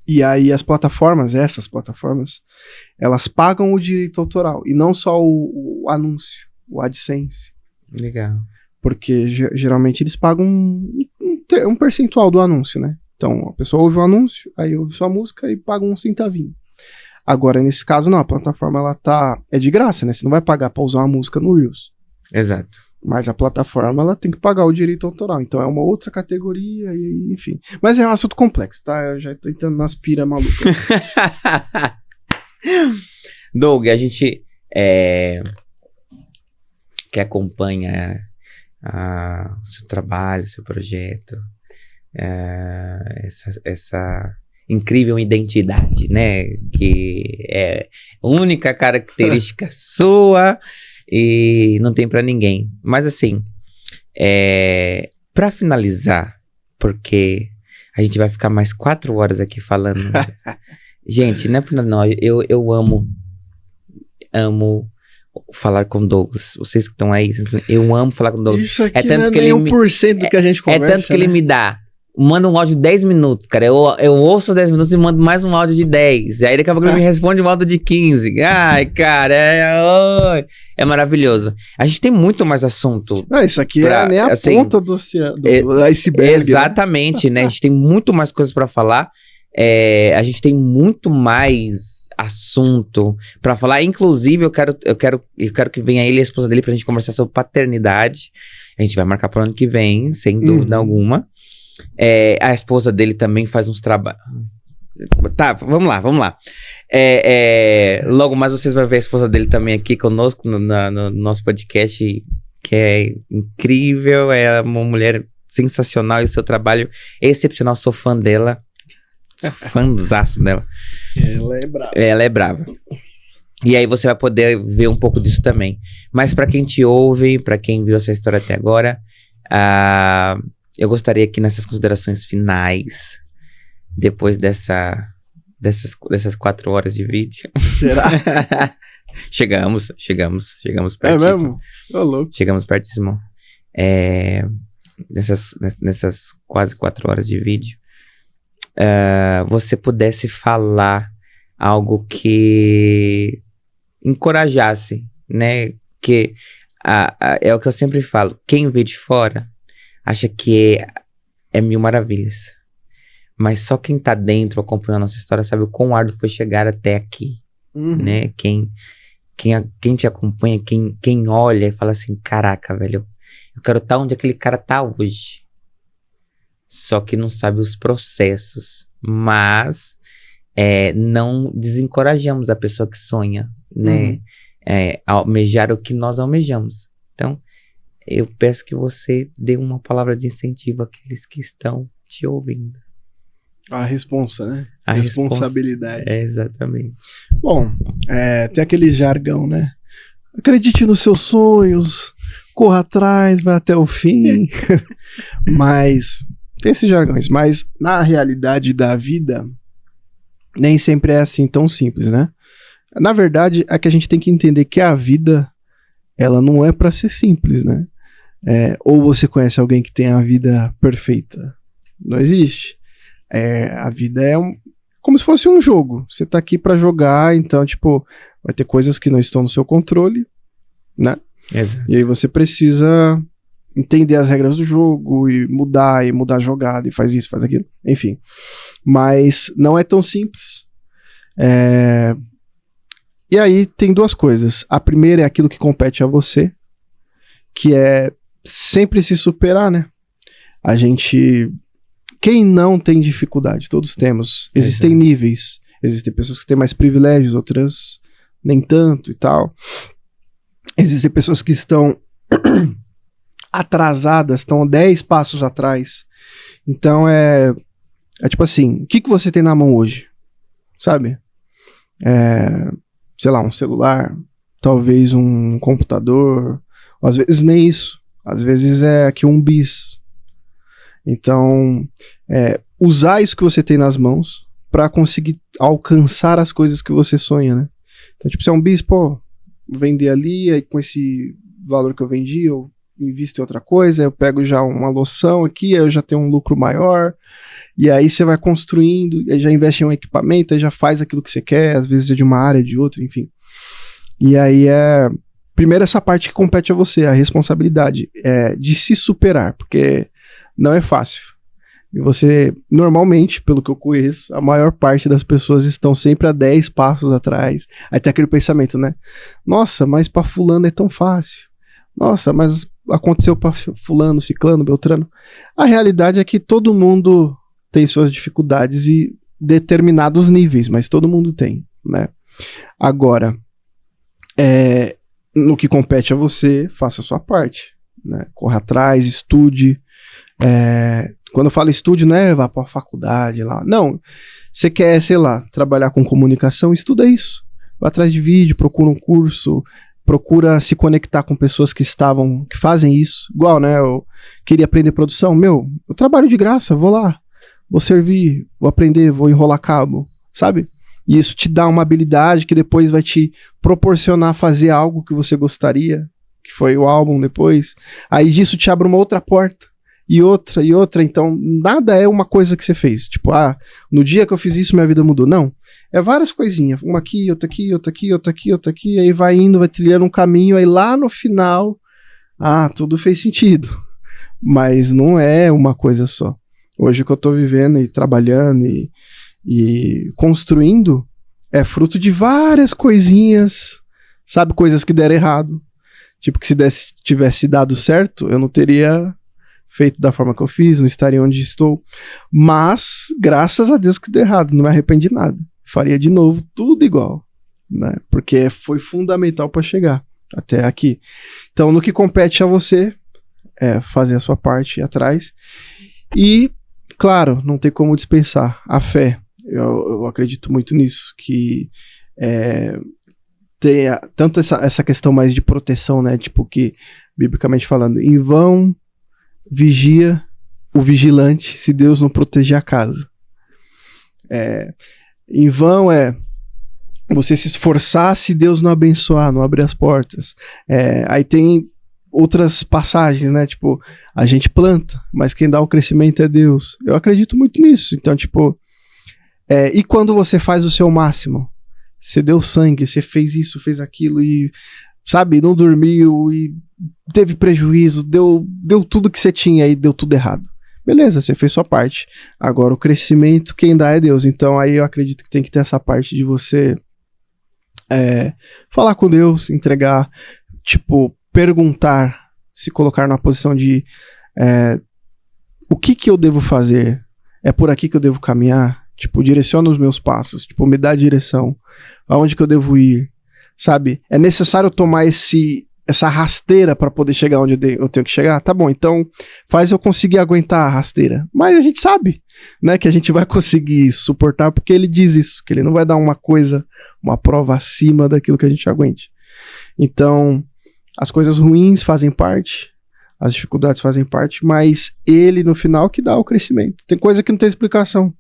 E aí essas plataformas, elas pagam o direito autoral. E não só o anúncio, o AdSense. Legal. Porque geralmente eles pagam um percentual do anúncio, né? Então, a pessoa ouve o anúncio, aí ouve sua música e paga um centavinho. Agora, nesse caso, não, a plataforma, ela é de graça, né? Você não vai pagar pra usar uma música no Reels. Exato. Mas a plataforma, ela tem que pagar o direito autoral. Então, é uma outra categoria, e enfim. Mas é um assunto complexo, tá? Eu já tô entrando nas piras malucas. Doug, a gente que acompanha o seu trabalho, o seu projeto, essa incrível identidade, né? Que é única característica sua e não tem pra ninguém. Mas assim, pra finalizar, porque a gente vai ficar mais 4 horas aqui falando. Gente, não é pra nós. Eu amo falar com Douglas. Vocês que estão aí, eu amo falar com Douglas. Isso aqui não é nem 1% do que a gente conversa. É tanto que ele me dá manda um áudio de 10 minutos, cara. Eu ouço 10 minutos e mando mais um áudio de 10. E aí daqui a pouco ele me responde um áudio de 15. Ai, cara, é maravilhoso. A gente tem muito mais assunto. Isso aqui é nem a ponta do oceano, do iceberg. Exatamente, né? A gente tem muito mais coisas pra falar. A gente tem muito mais assunto pra falar. Inclusive, eu quero que venha ele e a esposa dele pra gente conversar sobre paternidade. A gente vai marcar pro ano que vem, sem dúvida alguma. A esposa dele também faz uns trabalhos. Tá, vamos lá. Logo mais vocês vão ver a esposa dele também aqui conosco no nosso podcast, que é incrível. É uma mulher sensacional e o seu trabalho é excepcional. Sou fã dela. Sou fãzaço dela. Ela é brava. E aí você vai poder ver um pouco disso também. Mas pra quem te ouve, pra quem viu essa história até agora, eu gostaria que nessas considerações finais, depois dessas 4 horas de vídeo... Será? Chegamos pertíssimo. É mesmo? Tô louco. Chegamos pertíssimo. Nessas quase 4 horas de vídeo, você pudesse falar algo que encorajasse, né? Que é o que eu sempre falo. Quem vê de fora acha que é mil maravilhas. Mas só quem tá dentro acompanhando a nossa história sabe o quão árduo foi chegar até aqui. Né? Quem te acompanha, quem olha e fala assim, caraca, velho, eu quero estar onde aquele cara tá hoje. Só que não sabe os processos. Mas não desencorajamos a pessoa que sonha, né? Almejar o que nós almejamos. Então, eu peço que você dê uma palavra de incentivo àqueles que estão te ouvindo. A responsa, né? A responsabilidade. Exatamente. Bom, tem aquele jargão, né? Acredite nos seus sonhos, corra atrás, vai até o fim. Mas, tem esses jargões. Mas, na realidade da vida, nem sempre é assim tão simples, né? Na verdade, é que a gente tem que entender que a vida, ela não é pra ser simples, né? Ou você conhece alguém que tem a vida perfeita? Não existe. A vida é como se fosse um jogo. Você tá aqui pra jogar, então, tipo, vai ter coisas que não estão no seu controle, né? Exato. E aí você precisa entender as regras do jogo e mudar a jogada, e faz isso, faz aquilo, enfim. Mas não é tão simples. E aí tem duas coisas. A primeira é aquilo que compete a você, que é sempre se superar, né? Quem não tem dificuldade? Todos temos. Existem níveis. Existem pessoas que têm mais privilégios, outras nem tanto e tal. Existem pessoas que estão atrasadas, estão 10 passos atrás. Então é tipo assim, o que você tem na mão hoje? Sabe? Sei lá, um celular, talvez um computador, ou às vezes nem isso. Às vezes é aqui um bis. Então, usar isso que você tem nas mãos para conseguir alcançar as coisas que você sonha, né? Então, tipo, se é um bis, vender ali, aí com esse valor que eu vendi, eu invisto em outra coisa, eu pego já uma loção aqui, aí eu já tenho um lucro maior, e aí você vai construindo, aí já investe em um equipamento, aí já faz aquilo que você quer, às vezes é de uma área, de outra, enfim. E aí primeiro essa parte que compete a você, a responsabilidade de se superar, porque não é fácil. E você, normalmente, pelo que eu conheço, a maior parte das pessoas estão sempre a 10 passos atrás. Aí tem aquele pensamento, né? Nossa, mas pra fulano é tão fácil. Nossa, mas aconteceu pra fulano, ciclano, beltrano. A realidade é que todo mundo tem suas dificuldades e determinados níveis, mas todo mundo tem, né? Agora, no que compete a você, faça a sua parte, né? Corra atrás, estude. Quando eu falo estude, não é vá pra faculdade lá. Não, você quer, sei lá, trabalhar com comunicação, estuda isso. Vai atrás de vídeo, procura um curso, procura se conectar com pessoas que fazem isso. Igual, né, eu queria aprender produção. Eu trabalho de graça, vou lá, vou servir, vou aprender, vou enrolar cabo, sabe? E isso te dá uma habilidade que depois vai te proporcionar fazer algo que você gostaria, que foi o álbum depois. Aí disso te abre uma outra porta. e outra, então nada é uma coisa que você fez, tipo, no dia que eu fiz isso minha vida mudou, não, é várias coisinhas, uma aqui, outra aqui, outra aqui, outra aqui, outra aqui, aí vai indo, vai trilhando um caminho, aí lá no final, tudo fez sentido, mas não é uma coisa só. Hoje o que eu tô vivendo e trabalhando e construindo é fruto de várias coisinhas, sabe, coisas que deram errado. Tipo, que se tivesse dado certo, eu não teria feito da forma que eu fiz, não estaria onde estou. Mas, graças a Deus que deu errado, não me arrependi de nada. Faria de novo tudo igual, né? Porque foi fundamental para chegar até aqui. Então, no que compete a você, é fazer a sua parte, ir atrás. E, claro, não tem como dispensar a fé. Eu acredito muito nisso, que tem tanto essa questão mais de proteção, né? Tipo que, biblicamente falando, em vão vigia o vigilante se Deus não proteger a casa. Em vão você se esforçar se Deus não abençoar, não abrir as portas. Aí tem outras passagens, né? Tipo, a gente planta, mas quem dá o crescimento é Deus. Eu acredito muito nisso. Então, tipo, e quando você faz o seu máximo? Você deu sangue, você fez isso, fez aquilo e, sabe, não dormiu e teve prejuízo, deu tudo que você tinha e deu tudo errado. Beleza, você fez sua parte. Agora o crescimento, quem dá é Deus. Então aí eu acredito que tem que ter essa parte de você falar com Deus, entregar, tipo, perguntar, se colocar na posição de o que eu devo fazer? É por aqui que eu devo caminhar? Tipo, direciona os meus passos, tipo, me dá a direção, aonde que eu devo ir, sabe? É necessário tomar essa rasteira para poder chegar onde eu tenho que chegar? Tá bom, então faz eu conseguir aguentar a rasteira. Mas a gente sabe, né, que a gente vai conseguir suportar, porque ele diz isso, que ele não vai dar uma prova acima daquilo que a gente aguente. Então, as coisas ruins fazem parte, as dificuldades fazem parte, mas ele, no final, que dá o crescimento. Tem coisa que não tem explicação.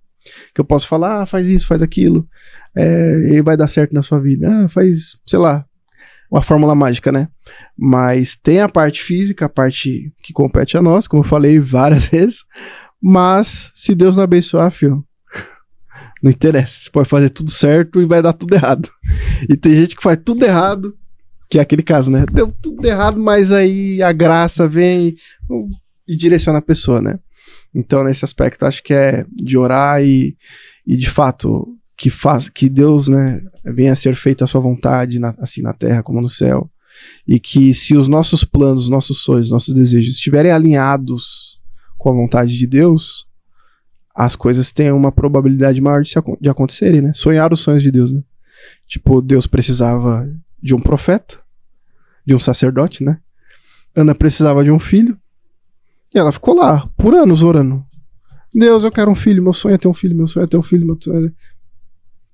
Que eu posso falar, faz isso, faz aquilo, e vai dar certo na sua vida. Faz, sei lá, uma fórmula mágica, né? Mas tem a parte física, a parte que compete a nós, como eu falei várias vezes, mas se Deus não abençoar, filho, não interessa. Você pode fazer tudo certo e vai dar tudo errado. E tem gente que faz tudo errado, que é aquele caso, né? Deu tudo errado, mas aí a graça vem e direciona a pessoa, né? Então, nesse aspecto, acho que é de orar e de fato, que Deus, né, venha a ser feita a sua vontade, assim na terra como no céu. E que se os nossos planos, nossos sonhos, nossos desejos estiverem alinhados com a vontade de Deus, as coisas têm uma probabilidade maior de acontecerem, né? Sonhar os sonhos de Deus, né? Tipo, Deus precisava de um profeta, de um sacerdote, né? Ana precisava de um filho. E ela ficou lá, por anos, orando. Deus, eu quero um filho, meu sonho é ter um filho, meu sonho é ter um filho, meu sonho é...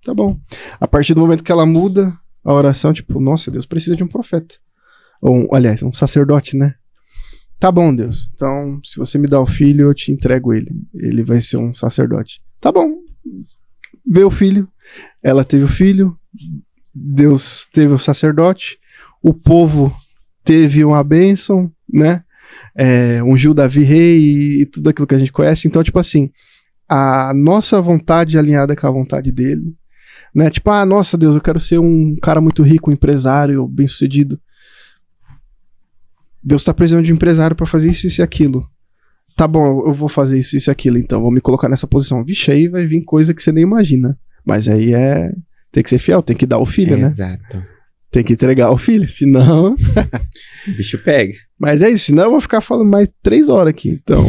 Tá bom. A partir do momento que ela muda a oração, tipo, nossa, Deus precisa de um profeta. Aliás, um sacerdote, né? Tá bom, Deus. Então, se você me dá o filho, eu te entrego ele. Ele vai ser um sacerdote. Tá bom. Veio o filho. Ela teve o filho. Deus teve o sacerdote. O povo teve uma bênção, né? Ungiu Davi rei e tudo aquilo que a gente conhece. Então, tipo assim, a nossa vontade alinhada com a vontade dele, né? Tipo, nossa, Deus, eu quero ser um cara muito rico, um empresário, bem sucedido. Deus tá precisando de um empresário para fazer isso e aquilo. Tá bom, eu vou fazer isso e aquilo, então vou me colocar nessa posição. Vixe, aí vai vir coisa que você nem imagina. Mas aí tem que ser fiel, tem que dar o filho, né? Exato. Tem que entregar o filho, senão... O bicho pega. Mas é isso, senão eu vou ficar falando mais 3 horas aqui, então...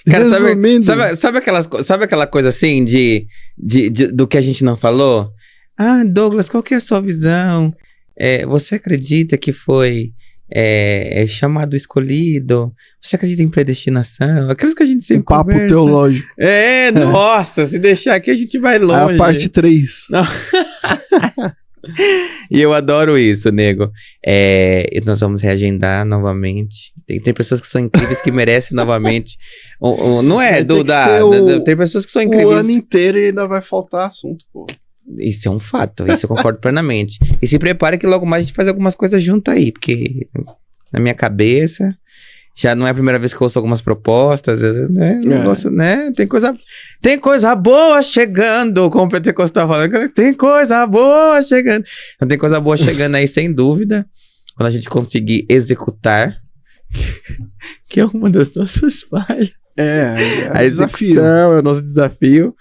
Cara, sabe aquela coisa assim do que a gente não falou? Douglas, qual que é a sua visão? Você acredita que foi chamado escolhido? Você acredita em predestinação? Aquelas que a gente sempre conversa. Papo teológico. Nossa, se deixar aqui a gente vai longe. A parte 3. E eu adoro isso, nego. E nós vamos reagendar novamente. Tem pessoas que são incríveis que merecem novamente. Não é, Duda? Tem pessoas que são incríveis. O ano inteiro e ainda vai faltar assunto, pô. Isso é um fato, isso eu concordo plenamente. E se prepare que logo mais a gente faz algumas coisas junto aí, porque na minha cabeça Já não é a primeira vez que eu ouço algumas propostas, né? Negócio, né? Tem coisa boa chegando, como o Pentecostal falando. Tem coisa boa chegando. Então tem coisa boa chegando aí, sem dúvida. Quando a gente conseguir executar, que é uma das nossas falhas. A execução é o nosso desafio.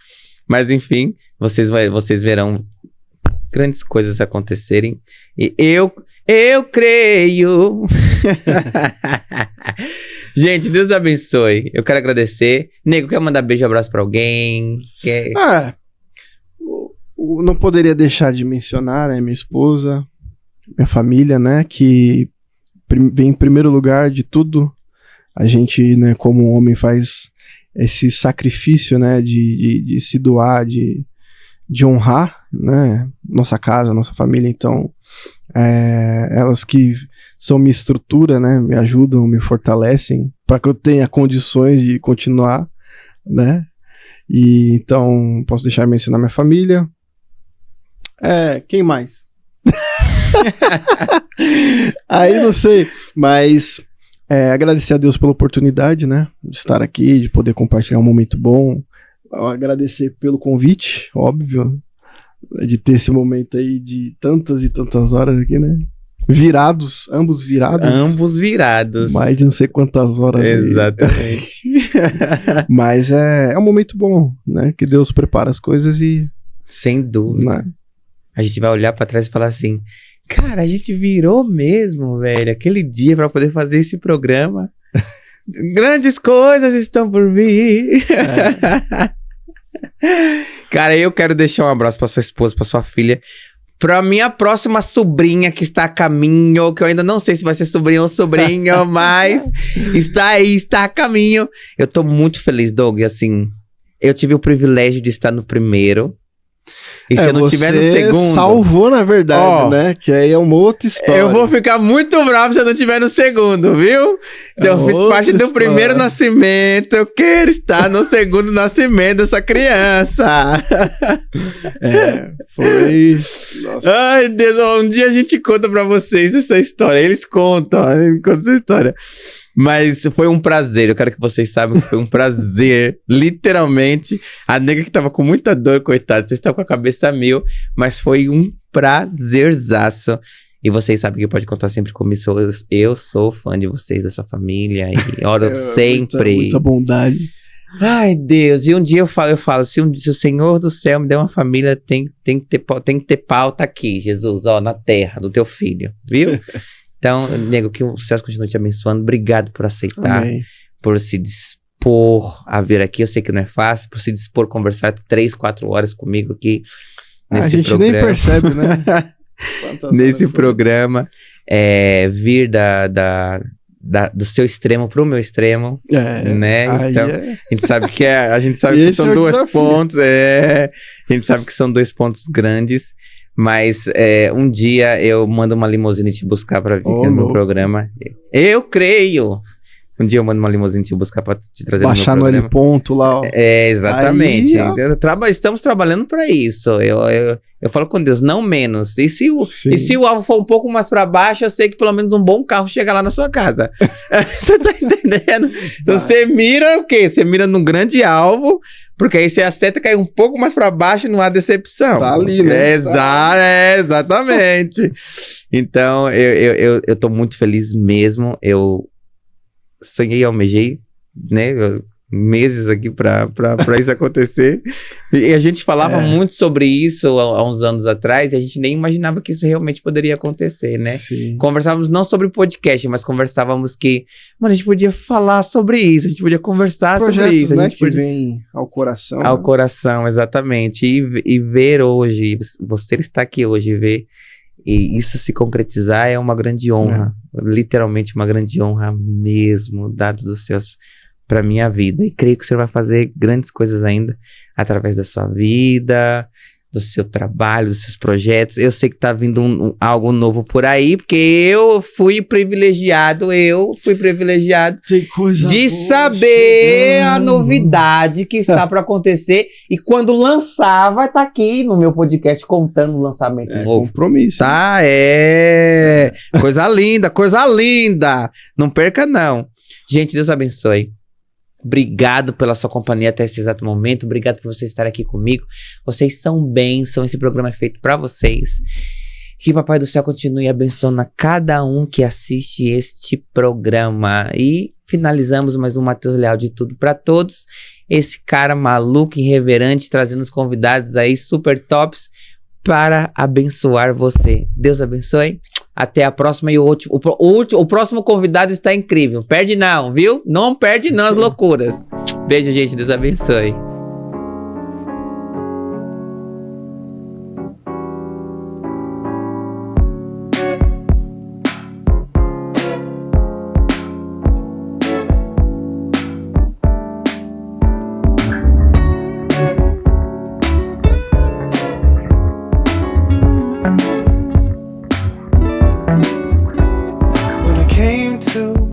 Mas enfim, vocês verão grandes coisas acontecerem. E eu creio. Gente, Deus abençoe. Eu quero agradecer. Nego, quer mandar beijo e abraço pra alguém? Não poderia deixar de mencionar, né? Minha esposa, minha família, né? Que vem em primeiro lugar de tudo. A gente, né, como homem, faz esse sacrifício, né? De se doar, de honrar, né? Nossa casa, nossa família. Então, elas que são minha estrutura, né? Me ajudam, me fortalecem para que eu tenha condições de continuar, né? E então, posso deixar de mencionar minha família. Quem mais? Aí não sei, mas agradecer a Deus pela oportunidade, né? De estar aqui, de poder compartilhar um momento bom. Agradecer pelo convite, óbvio, de ter esse momento aí de tantas e tantas horas aqui, né? Ambos virados. Mais de não sei quantas horas. Exatamente. Mas é um momento bom, né? Que Deus prepara as coisas e... Sem dúvida. Né? A gente vai olhar pra trás e falar assim, cara, a gente virou mesmo, velho, aquele dia pra poder fazer esse programa. Grandes coisas estão por vir. Cara, eu quero deixar um abraço pra sua esposa, pra sua filha, pra minha próxima sobrinha que está a caminho, que eu ainda não sei se vai ser sobrinha ou sobrinho, mas está aí, está a caminho. Eu tô muito feliz, Doug, assim, eu tive o privilégio de estar no primeiro. E se eu não estiver no segundo... salvou, na verdade, né? Que aí é uma outra história. Eu vou ficar muito bravo se eu não estiver no segundo, viu? Então, eu fiz parte do primeiro nascimento. Eu quero estar no segundo nascimento dessa criança. Foi... Nossa. Ai, Deus, um dia a gente conta pra vocês essa história. Eles contam essa história. Mas foi um prazer, eu quero que vocês saibam que foi um prazer, literalmente. A nega que tava com muita dor, coitada, vocês estão com a cabeça mil, mas foi um prazerzaço. E vocês sabem que pode contar sempre comigo, eu sou fã de vocês, da sua família, e oro sempre. Muita bondade. Ai, Deus, e um dia eu falo, se o Senhor do céu me der uma família, tem que ter pauta aqui, Jesus, ó, na terra, do teu filho, viu? Então, nego, que o céu continue te abençoando. Obrigado por aceitar, Amém. Por se dispor a vir aqui. Eu sei que não é fácil, por se dispor a conversar 3-4 horas comigo aqui nesse programa. A gente nem percebe, né? Nesse programa, vir do seu extremo pro meu extremo, né? Então, a gente sabe que que são dois pontos, a gente sabe que são 2 pontos grandes. Mas um dia eu mando uma limusine te buscar pra vir aqui no meu programa. Eu creio! Um dia eu mando uma limusine te buscar pra te trazer baixar no meu programa. Baixar no L ponto lá, ó. Exatamente. Aí, estamos trabalhando pra isso. Eu falo com Deus, não menos. E se o alvo for um pouco mais pra baixo, eu sei que pelo menos um bom carro chega lá na sua casa. Você tá entendendo? Então você mira o quê? Você mira num grande alvo, porque aí você acerta, cai um pouco mais pra baixo e não há decepção. Tá ali, né? Exatamente. Então, eu tô muito feliz mesmo. Eu sonhei e almejei, né? Meses aqui pra isso acontecer. E a gente falava muito sobre isso há uns anos atrás, e a gente nem imaginava que isso realmente poderia acontecer, né? Sim. Conversávamos não sobre podcast, mas conversávamos que, mano, a gente podia falar sobre isso, a gente podia conversar sobre isso. Né, a gente que vem ao coração. Ao né? coração, exatamente. E ver hoje, você está aqui hoje, ver e isso se concretizar é uma grande honra. Literalmente uma grande honra mesmo, dado dos seus... para minha vida, e creio que o Senhor vai fazer grandes coisas ainda através da sua vida, do seu trabalho, dos seus projetos. Eu sei que tá vindo algo novo por aí, porque eu fui privilegiado Tem coisa de boa saber chegando. a novidade que está para acontecer, e quando lançar vai estar aqui no meu podcast contando o lançamento novo. Compromisso. Tá, coisa linda, não perca não. Gente, Deus abençoe. Obrigado pela sua companhia até esse exato momento. Obrigado por vocês estarem aqui comigo. Vocês são bênção. Esse programa é feito para vocês. Que Papai do Céu continue abençoando a cada um que assiste este programa. E finalizamos mais um Mateus Leal de Tudo para Todos. Esse cara maluco, irreverente, trazendo os convidados aí super tops para abençoar você. Deus abençoe. Até a próxima. E o próximo convidado está incrível. Perde não, viu? Não perde não as loucuras. Beijo, gente. Deus abençoe.